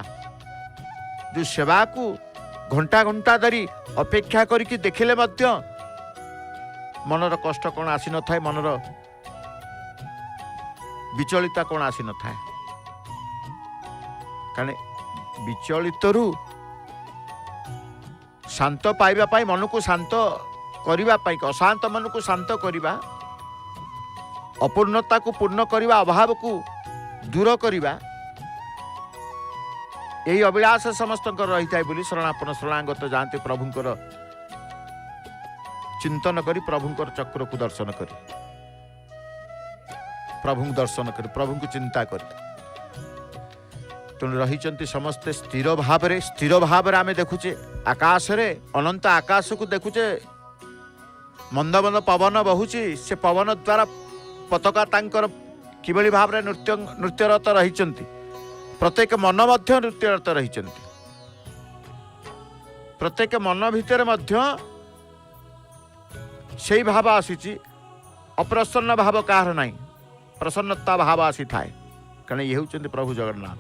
जो सेवा को घंटा घंटा धरी अपेक्षा करके देखिले मध्य मनर कष्ट कौन आसी न थाए, मनर विचलिता कौन आसी न थाए। कारण विचलितरू शांत पाइबा पाई, मन को शांत करिबा पाई, अशांत मन को शांत करिबा, अपूर्णता को पूर्ण करिबा, अभाव को दूर करिबा, यही अभिलाष समस्त रही था बोली शरणापन शरणागत जाते प्रभुंकर चिंतन करी, प्रभुंकर चक्र को दर्शन करी, प्रभु दर्शन करी, प्रभु को चिंता करी। तेणु रही समस्ते स्थिर भाव आम देखुचे आकाश रे, अनंत आकाश को देखुचे, मंद मंद पवन बहुची, से पवन द्वारा पताका तांकर किभली भाव रे नृत्यरत रही, प्रत्येक मन मध्य नृत्यरत रही, प्रत्येक मन भितर मध्य से भाव आसी, अप्रसन्न भाव कहार नहीं, प्रसन्नता भाव आसी थाए। कारण ये होचंती प्रभु जगन्नाथ,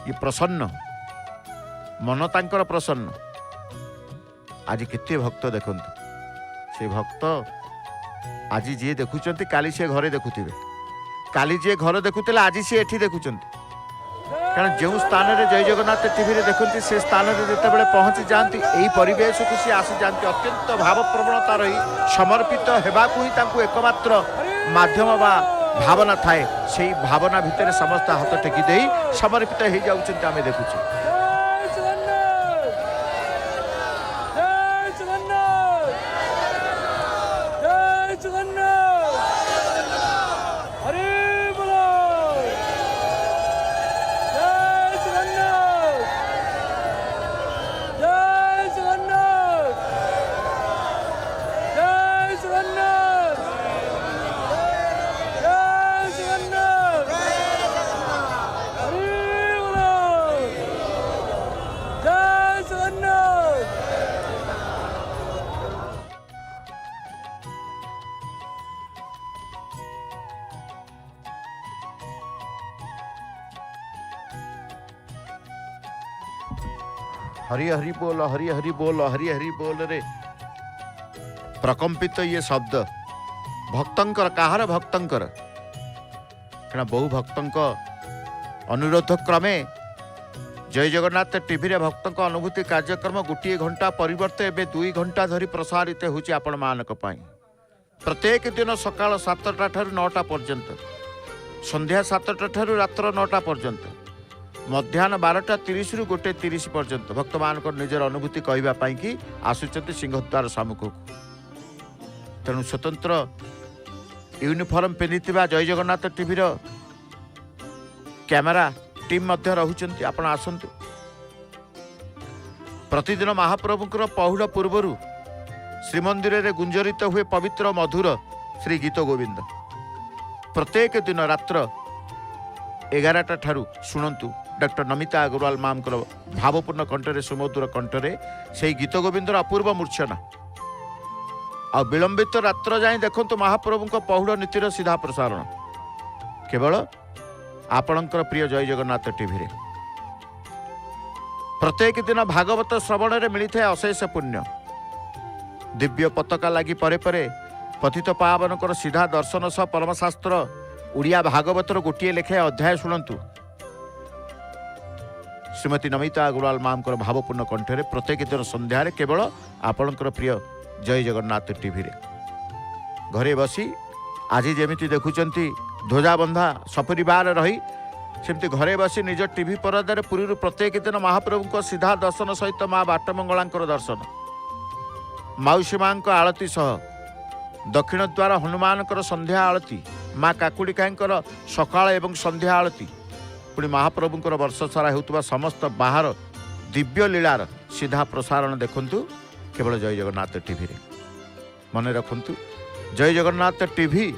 ये प्रसन्न मन तांकर प्रसन्न। आज केते भक्त देखंतु, से भक्त आज जी देखुचंती काली से घरे देखुथिबे, काली जी घर देखुथिले आज सी एठी देखुचंती। कारण जो स्थान रे जय जगन्नाथ टीवी रे देखंती, से स्थान रे जते बेले पहुंची जांती, एही परिवेश को सी आसी जांती, अत्यंत भाव प्रवणता रही समर्पित हेबा को ही तांको एकमात्र माध्यम बा भावना थाए। से भावना भितर समस्त हाथ टेकी देई समर्पित हो जाउछंती, आमे देखुछु। हरि हरि बोल, हरि हरि बोल, हरि हरि बोल रे प्रकंपित ये शब्द भक्तंकर, कहार भक्तंकर, कण बहु भक्तंक अनुरोध क्रमे जय जगन्नाथ टीवी रे भक्तंक अनुभूति कार्यक्रम गोटे घंटा परिवर्ते एबे 2 घंटा धरी प्रसारित होची आपण मानक पाई। प्रत्येक दिन सकाळ 7टा ठारू 9टा पर्यंत, संध्या 7टा ठारू रात्र 9टा पर्यंत, मध्याह्न 12:30 रु 1:30 पर्यंत भक्त मान निजर अनुभूति कहवाई कि आसुचंती सिंहद्वार सम्मुख। तेणु स्वतंत्र यूनिफॉर्म पिंधि जय जगन्नाथ टीवी कैमेरा टीम मध्य रहुचंती, आपण आसंतु। प्रतिदिन महाप्रभुंकर पहुड़ पूर्वर श्रीमंदिर रे गुंजरित हुए पवित्र मधुर श्री गीत गोविंद। प्रत्येक दिन रात्र 11टा ठारू शुणंतु डॉक्टर नमिता अग्रवाल माम भावपूर्ण कंठरे सुमधुर कंठरे से गीत गोविंदर अपूर्व मूर्छना। आ विलंबित रात्र जाए देखंतु महाप्रभु पहुड़ नीतिर सीधा प्रसारण केवल आपणकर प्रिय जय जगन्नाथ टीवी रे। प्रत्येक दिन भागवत श्रवण रे मिलता है अशेष पुण्य। दिव्य पताका लगी परे परे पतित पावनकर सीधा दर्शन सह परमशास्त्र उड़िया भागवतर गोटे लेखाएं अध्याय शुणंतु। श्रीमती नमिता अग्रवाल मामकर भावपूर्ण कंठरे प्रत्येक दिन संध्यारे केवल आपणकर प्रिय जय जगन्नाथ टीवी रे। घरे बसी आज जेमिति देखुचंती ध्वजा बंधा सपरिवार रही, सेमती घरे बसी निज टीवी परदार पुरी प्रत्येक दिन महाप्रभु सीधा दर्शन सहित माँ बाटमंगलांकर दर्शन, माउसी माँ आलती सह दक्षिण द्वार हनुमानकर संध्या आलती, माँ काकुड़िकांकर सकाळ एवं संध्या आलती, पुणी महाप्रभुंकर वर्ष सारा होता समस्त बाहर दिव्य लीलार सीधा प्रसारण देखंतु केवल जय जगन्नाथ टीवी रे। मन रखंतु जय जगन्नाथ टीवी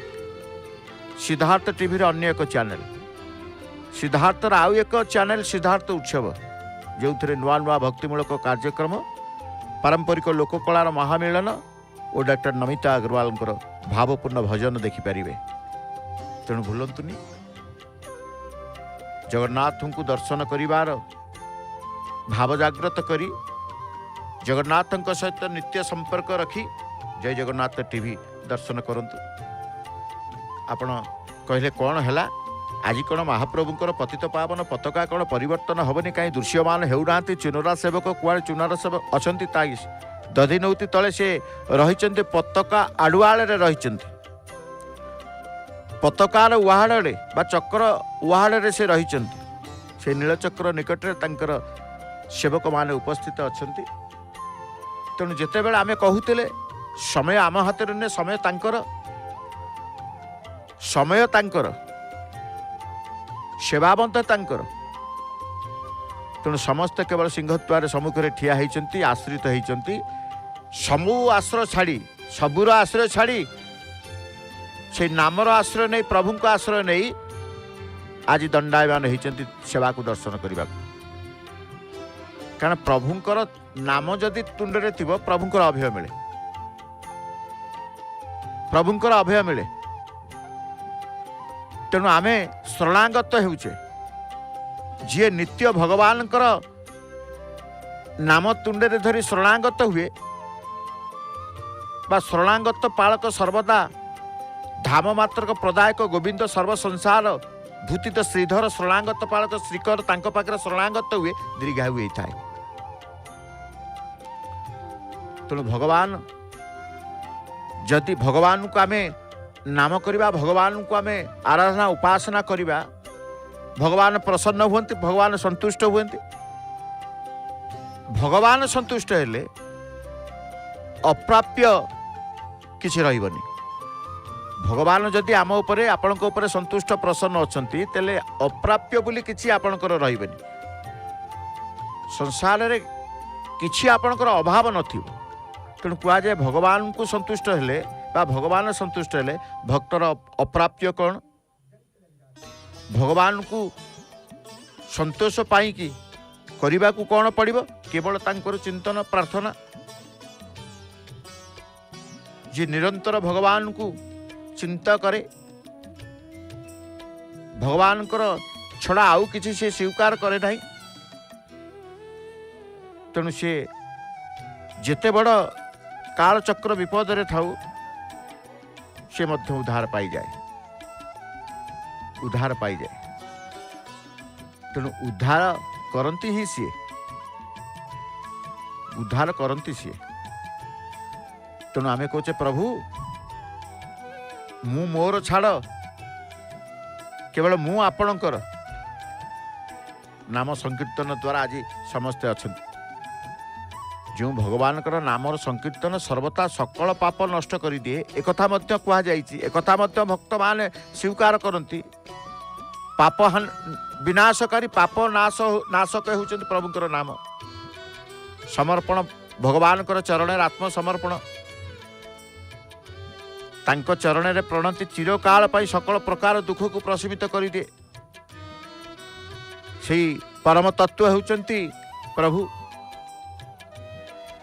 सिद्धार्थ टीवी रे अन्य एक चैनल, सिद्धार्थर आउ एक चैनल सिद्धार्थ उत्सव, जो थे नुआ नुआ भक्तिमूलक कार्यक्रम, पारंपरिक लोककलार महामिलन और डॉक्टर नमिता अग्रवाल भावपूर्ण भजन देखिपारे। तेणु भूलंतुनि जगन्नाथ को दर्शन करिवार भाव जागृत करी जगन्नाथ सहित नित्य संपर्क रखी जय जगन्नाथ टीवी दर्शन करंतु। आपण कहले कौन है आज कौन महाप्रभुंर पतित पावन पताका कौन परिवर्तन हेनी कहीं दृश्यमान होना चुनरा सेवक कुआड़े चुनार सेवक अच्छा दधि नौती तले से रही पताका आड़ुआल रही पताकार उहाड़े बा चक्र उहाड़े से रही से नीलचक्र निकटरे तांकर सेवक माने उपस्थित अच्छा। तेणु जिते बेले आमे कहूले समय आम हाथ ने समय तांकर सेवावंत तांकर। तेणु समस्त केवल सिंहद्वार सम्मुखें ठिया होती आश्रित होती समू आश्रय छाड़ी सबूर आश्रय छाड़ी से नामर आश्रय नहीं प्रभु को आश्रय नहीं आज दंडायमान होती सेवा को दर्शन करने। कारण प्रभुंकर नाम जदि तुंडे थी प्रभुंकर अभय मिले प्रभुंकर अभय मिले। तेणु आमे शरणागत होचे जी नित्य भगवान नाम तुंडे धरी शरणागत हुए बा शरणागत पालक सर्वदा धाम मात्रक प्रदायक गोविंद सर्व संसार भूतित श्रीधर शरणागत पालक श्रीकर तांको पाखरे शरणागत हुए दीर्घायु होता है। तेणु भगवान जदि भगवान को आमे नाम करवा भगवान को आमे आराधना उपासना करवा भगवान प्रसन्न हुंती भगवान संतुष्ट हुंती। भगवान संतुष्ट हेले अप्राप्य किसी रहिबनी। भगवान जदि आम उपरे आपणक उपरे संतुष्ट प्रसन्न अछंती तेले अप्राप्य बोली किछि आपणकर रहिबनी। संसार रे किछि आपणकर अभाव नथिबो। तेणु कुआ जाए भगवान को संतुष्ट हेले बा भगवान संतुष्ट हेले भक्तर अप्राप्य कौन। भगवान को संतोष पाई कि करने को कौन पड़िबो केवल तांकर चिंतन प्रार्थना। जे निरंतर भगवान को चिंता करे भगवान छड़ा आउ किसी से स्वीकार करे नहीं। तेणु से जेते बड़ काल चक्र विपद रे थाऊ से मध्य उद्धार पाई जाए उद्धार पाई जाए। तेणु उद्धार करती ही सी उद्धार करती सी। तेणु आमे कहे प्रभु मु मोर छाड़ केवल मु आपणकर नाम संकीर्तन द्वारा आज समस्ते अच्छा। जो भगवान नामर संकीर्तन सर्वथा सकल पाप नष्ट कर दिए एक कह जाता भक्त माने स्वीकार करती। पाप विनाशकारी पाप नाशक होती प्रभुंकर नाम समर्पण भगवान चरण आत्मसमर्पण तांको चरण रे प्रणति चिरकाल पाई सकल प्रकार दुख को प्रशमित कर दिए। से परम तत्व होती प्रभु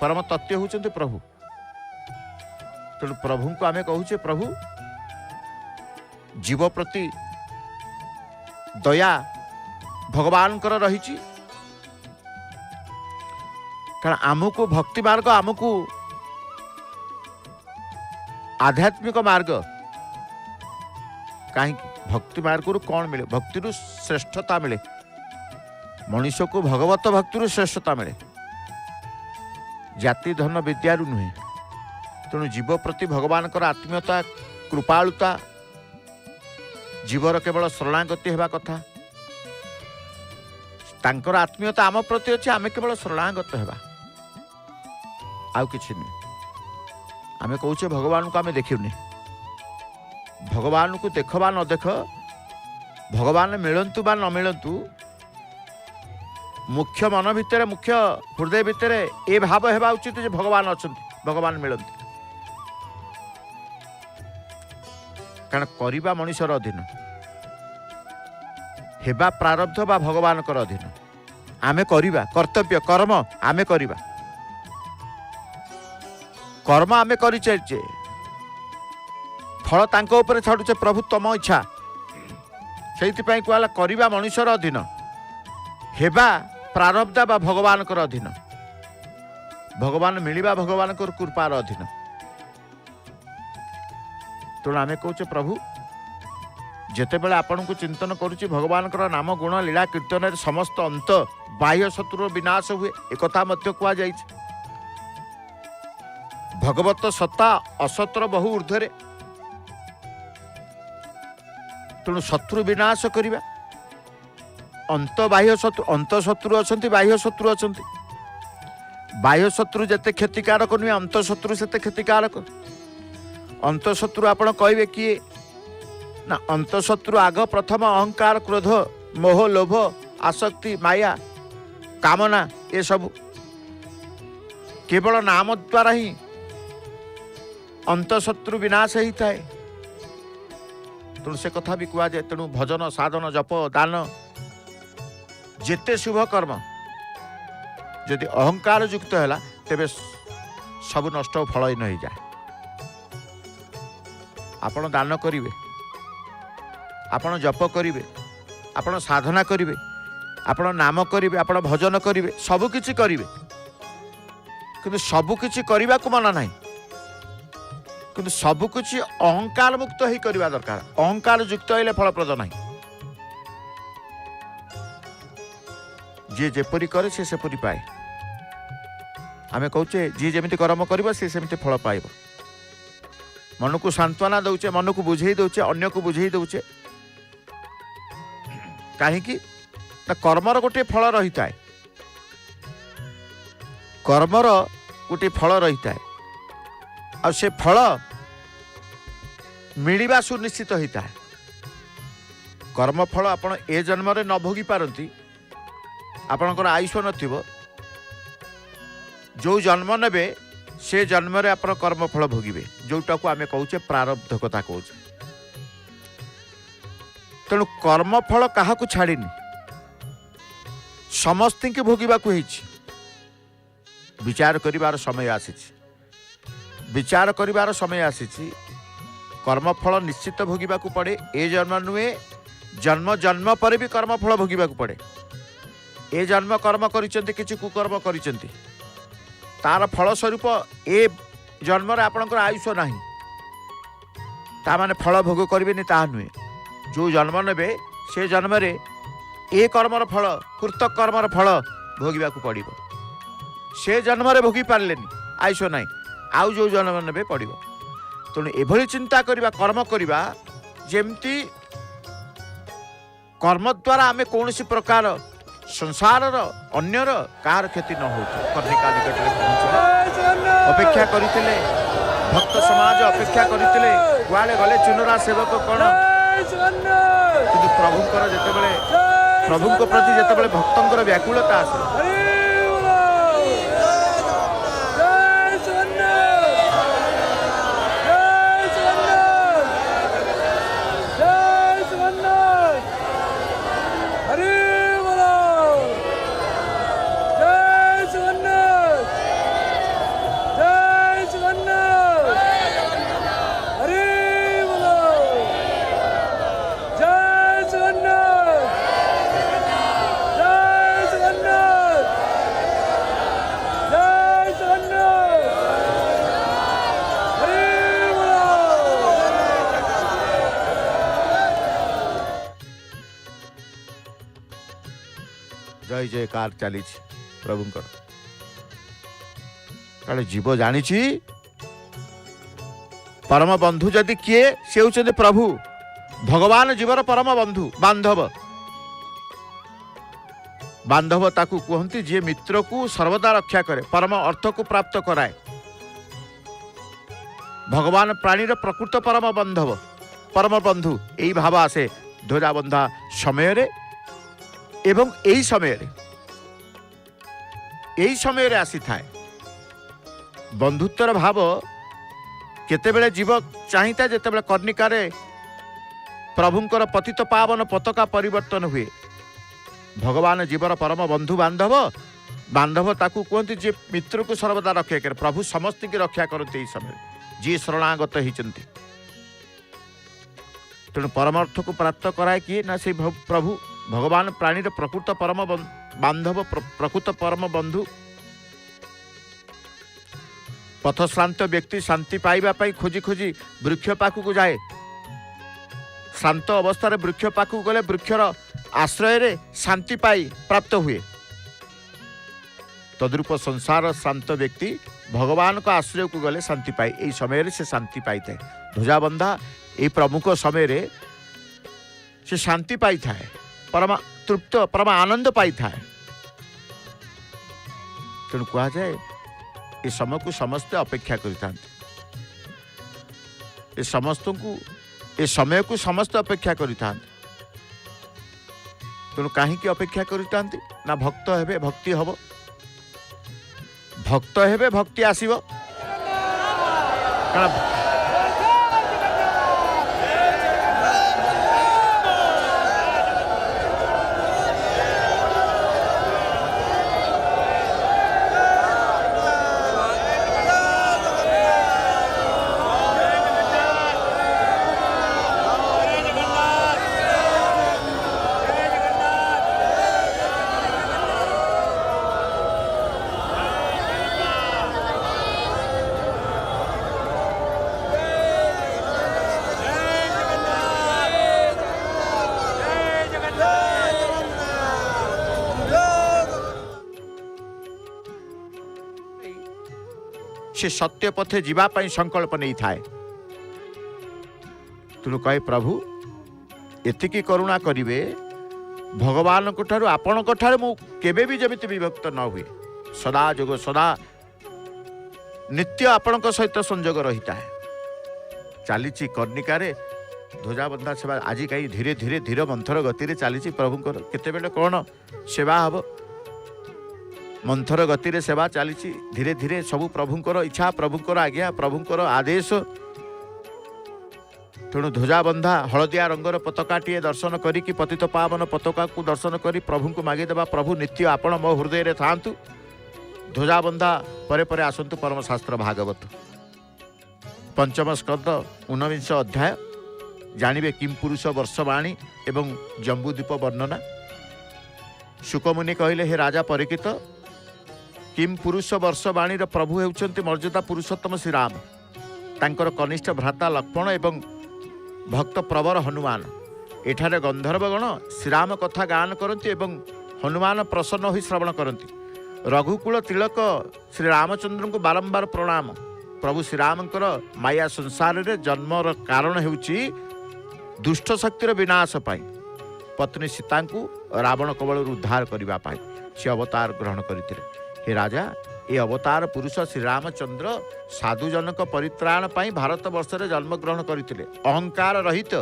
परम तत्व होती प्रभु। तेणु प्रभु को आमे कहूचे प्रभु जीव प्रति दया भगवान रही। कारण आमको भक्ति मार्ग आमको आध्यात्मिक मार्ग कहीं भक्ति मार्ग रु कौन मिले भक्ति रु श्रेष्ठता मिले मनुष्य को भगवत भक्ति रु श्रेष्ठता मिले जाति धन विद्या नुहे। तेणु जीव प्रति भगवान आत्मीयता कृपालुता जीवर केवल शरणागति होगा कथा तांकर आत्मीयता आम प्रति अच्छे आम केवल शरणागत होगा आउ किछि नहीं। आमे कहूचे भगवान को आमे देखिबनी भगवान को देखबा न देख भगवान मिलंतु बा न मिलंतु मुख्य मन भितर मुख्य हृदय भितर ए भाव हेबा उचित जे भगवान अछंती भगवान मिलंती। कारण करिबा मनुष्यर अधीन हेबा प्रारब्ध बा भगवान कर अधीन। आमे करिबा कर्तव्य कर्म आमे करिबा कर्म आमे करि चलचे फल तांको ऊपर छाड़ुचे प्रभु तम इच्छा सेति पई कहला करिबा मनुष्यर अधीन हेबा प्रारब्ध बा भगवान कर अधीन। भगवान मिलवा भगवान कृपार अधीन। तेणु आम कौचे प्रभु जिते बड़े आपण को चिंतन करुच्ची भगवान नाम गुण लीला कीर्तन समस्त अंत बाह्य शत्रु विनाश हुए एक कह जाए। भगवत सत्ता असत्र बहु ऊर्ध्वे तेणु शत्रु विनाश करवा अंत बाह्य शत्रु अंत शत्रु अच्छा बाह्य शत्रु अच्छा बाह्य शत्रु जिते क्षतिकारक नुहे अंत शत्रु से क्षतिकारक। अंत शत्रु आपण कहे किए ना अंत शत्रु आग प्रथम अहंकार क्रोध मोह लोभ आसक्ति माया कामना ये सब केवल नाम द्वारा ही अंत शत्रु विनाश होता है। तेणु से कथा भी कह जाए। तेणु भजन साधन जप दान जेते शुभ कर्म यदि अहंकार युक्त है तेरे सब नष्ट फल ही नहीं जाए। आपण दान करिवे आपण जप करिवे आपण साधना करिवे आपण नाम करिवे आपण भजन करिवे सबकिछि करिवे किंतु सबकिछि करबा को मना नहीं किंतु सबकिछि अहंकार मुक्त ही करबा दरकार। अहंकार युक्त होइले फलप्रद नहीं। जे जेपरि करे से सेपरि पाए। आमे कहूचे जी जेमिति कर्म करिबो से सेमिति फल पाइबो। मन को सांत्वना दौचे मन को बुझे दौचे अन्य को बुझे दौचे कहीं कर्मर गोटे फल रही है। कर्मर गोटे फल रही है आ से फल मिलवा सुनिश्चित होता है। कर्म फल आपण ए जन्म रे न भोगी पारती आपणकर आयुष नथिबो जो जन्म नेबे से जन्म रे आपण कर्म फल भोगिबे जोटा को आमे कहूचे प्रारब्ध कथा कहूचे। तेणु कर्म फल क्या छाड़नी समस्त के भोगवा को विचार करिवार समय आसी विचार करिवार समय आसी कर्म फल निश्चित भोगवा को पड़े। ए जन्म नुहे जन्म जन्म पर भी कर्म फल भोगवा को पड़े। ए जन्म कर्म करिसेंती किछि कुकर्म करिसेंती तार फल स्वरूप ए जन्म रे आपणकर आयुष नाही ता माने फल भोग करिवेनी ता नुहे। जो जन्म नेबे से जन्म रे ए कर्मर फल कृतक कर्मर फल भोगवा को पड़िबो। से जन्म रे भोगी पारलेनी आयुष नाही आउ जो जन्म नेबे पड़िबो। तेणु एभली चिंता करिबा कर्म करिबा जेमती कर्म द्वारा आमे कौनसी प्रकार संसारर अन्यर कार क्षति न हो। कर्णिका निकट में पहुंचले अपेक्षा करितिले भक्त समाज अपेक्षा करितिले कुआले गले चुनरा सेवक कोन किंतु प्रभुंकर जेतेबेले प्रभुंक प्रति जेतेबेले भक्तंकर व्याकुलता आसे जय जयकार चली प्रभुंकर काले जीव जानी परम बंधु जदि किए से होचंदे प्रभु भगवान जीवर परम बंधु बांधव बांधव ताकू कहती जे मित्र को सर्वदा रक्षा करे परम अर्थ को प्राप्त कराए। भगवान प्राणीर प्रकृत परम बांधव परम बंधु यही भाव आसे ध्वजा बंधा समय रे एवं यही समय रे आसी थाए। बंधुत्वर भाव केतेबेले जीव चाहिता जेतेबेले कर्णिकारे प्रभुंकर पतित पावन पताका परिवर्तन हुए। भगवान जीवर परम बंधु बांधव बांधव ताकू कहते जे मित्र को सर्वदा रक्षा करे। प्रभु समस्त की रक्षा करते यही समय जी शरणागत होती। तेणु परमार्थ को प्राप्त कराए किए ना से प्रभु भगवान प्राणीर प्रकृत परम बांधव प्रकृत परम बंधु पथश्रांत व्यक्ति शांति पाइबा पाई खोजी खोजी वृक्ष पाखक जाए। श्रांत अवस्था वृक्ष पाखक गले वृक्षर आश्रय शांति पाई प्राप्त हुए। तद्रूप संसार श्रांत व्यक्ति भगवान को आश्रय को गले शांति पाए। यही समय से शांति पाई थाए। ध्वजाबंधा ये प्रमुख समय रे से शांति पाई थाए, परम तृप्त परम आनंद पाई थाए। तेणु कह जाए ये समय को समस्ते अपेक्षा करते, ये समस्त को ये समय को समस्त अपेक्षा करते। तेणु कहीं अपेक्षा करते ना भक्त हेबे भक्ति हब, भक्त हेबे भक्ति आसीबो। कारण से सत्य पथे जीवा पाई संकल्प नहीं थाए। तेणु कहे प्रभु एतिकी करुणा करिवे भगवान को ठारू आपण को ठारू मु केबे भी जमिति विभक्त न हुए। सदा जोग सदा नित्य आपण को सहित संजोग रहिता है। चलीची कर्णिकारे ध्वजाबंधा सेवा आज कहीं धीरे धीरे धीरे मंथर गति रे चलीची प्रभुंकर केतेबेले कौन सेवा हब मंथर गति रे सेवा चली धीरे धीरे सबू प्रभुंकर इच्छा प्रभुंकर आज्ञा प्रभुंकर आदेश। तेणु ध्वजाबंधा हलदिया रंगर पताकाटीए दर्शन करी पतित पावन पताका को दर्शन करी प्रभु को मागिदेवा प्रभु नित्य आपण मो हृदय रे थांतु। ध्वजाबंधा परे परे आसंतु परमशास्त्र भागवत पंचम स्कंद 19 अध्याय जानिबे किम पुरुष वर्षवाणी एवं जम्बूद्वीप वर्णना। शुकमुनि कहले हे राजा परीक्षित किम पुरुष वर्षवाणी प्रभु हेउचंती मर्यादा पुरुषोत्तम श्रीराम, तांकर कनिष्ठ भ्राता लक्ष्मण एवं भक्त प्रवर हनुमान। एठारे गंधर्वगण श्रीराम कथा गान करती एवं हनुमान प्रसन्न हो श्रवण करती। रघुकुल तिलक श्री रामचंद्र को बारंबार प्रणाम। प्रभु श्रीरामकर माया संसार रे जन्मर कारण हेउची दुष्ट शक्तिर विनाश पाई, पत्नी सीता को रावण कबल उद्धार करने से अवतार ग्रहण करते। हे राजा ये अवतार पुरुष श्री रामचंद्र साधुजनक परित्राण पाई भारत वर्ष रे जन्म ग्रहण करते। अहंकार रहित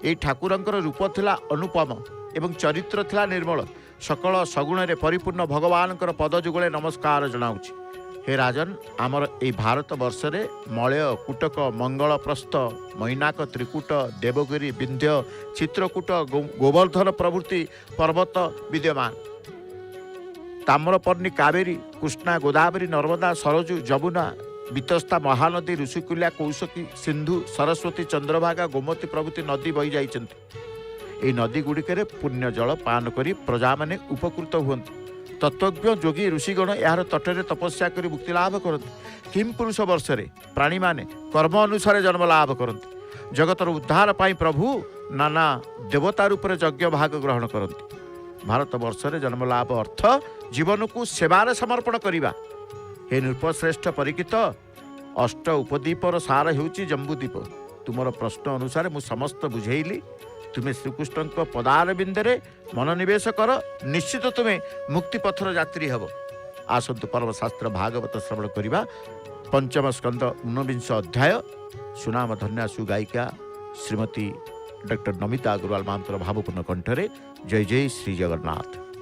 ये ठाकुरंकर रूप थिला अनुपम एवं चरित्र थिला निर्मल। सकल सगुण रे परिपूर्ण भगवानकर पद जुगले नमस्कार जनाउछि। हे राजन आमर ए भारत वर्ष रे मलय कुटक मंगलप्रस्थ मैनाक त्रिकूट देवगिरी विंध्य चित्रकूट गोवर्धन प्रभृति पर्वत विद्यमान। ताम्रपर्णी कावेरी कृष्णा गोदावरी नर्मदा सरजू जमुना वितस्ता महानदी ऋषिकुल्या कौशकी सिंधु सरस्वती चंद्रभागा गोमती प्रभृति नदी बही जाइछन्ति। ए नदी गुड़िकरे पुण्य जल पान करी प्रजा माने उपकृत हुअन्ति। तत्वज्ञ योगी ऋषिगण यार तटरे तपस्या करी मुक्ति लाभ करती। किम पुरुष वर्षरे प्राणी माने कर्म अनुसार जन्म लाभ करती। जगतर उद्धार पाई प्रभु नाना देवता रूप यज्ञ भाग ग्रहण करती। भारत वर्षरे जन्म लाभ अर्थ जीवन को सेवार समर्पण करिबा। हे नृपश्रेष्ठ परीक्षित अष्ट उपद्वीपर सार हेउची जम्बूद्वीप। तुमर प्रश्न अनुसार मु समस्त बुझेइली। तुम्हें श्रीकृष्ण पदार बिंदरे मनोनिवेश कर, निश्चित तुम्हें मुक्ति पथर यात्री हब। आसतु परमशास्त्र भागवत श्रवण करिबा। पंचम स्कंद 19 अध्याय सुनाम धन्या सुगायिका श्रीमती डॉक्टर नमिता अग्रवाल महांतर भावपूर्ण कंठरे। जय जय श्री जगन्नाथ।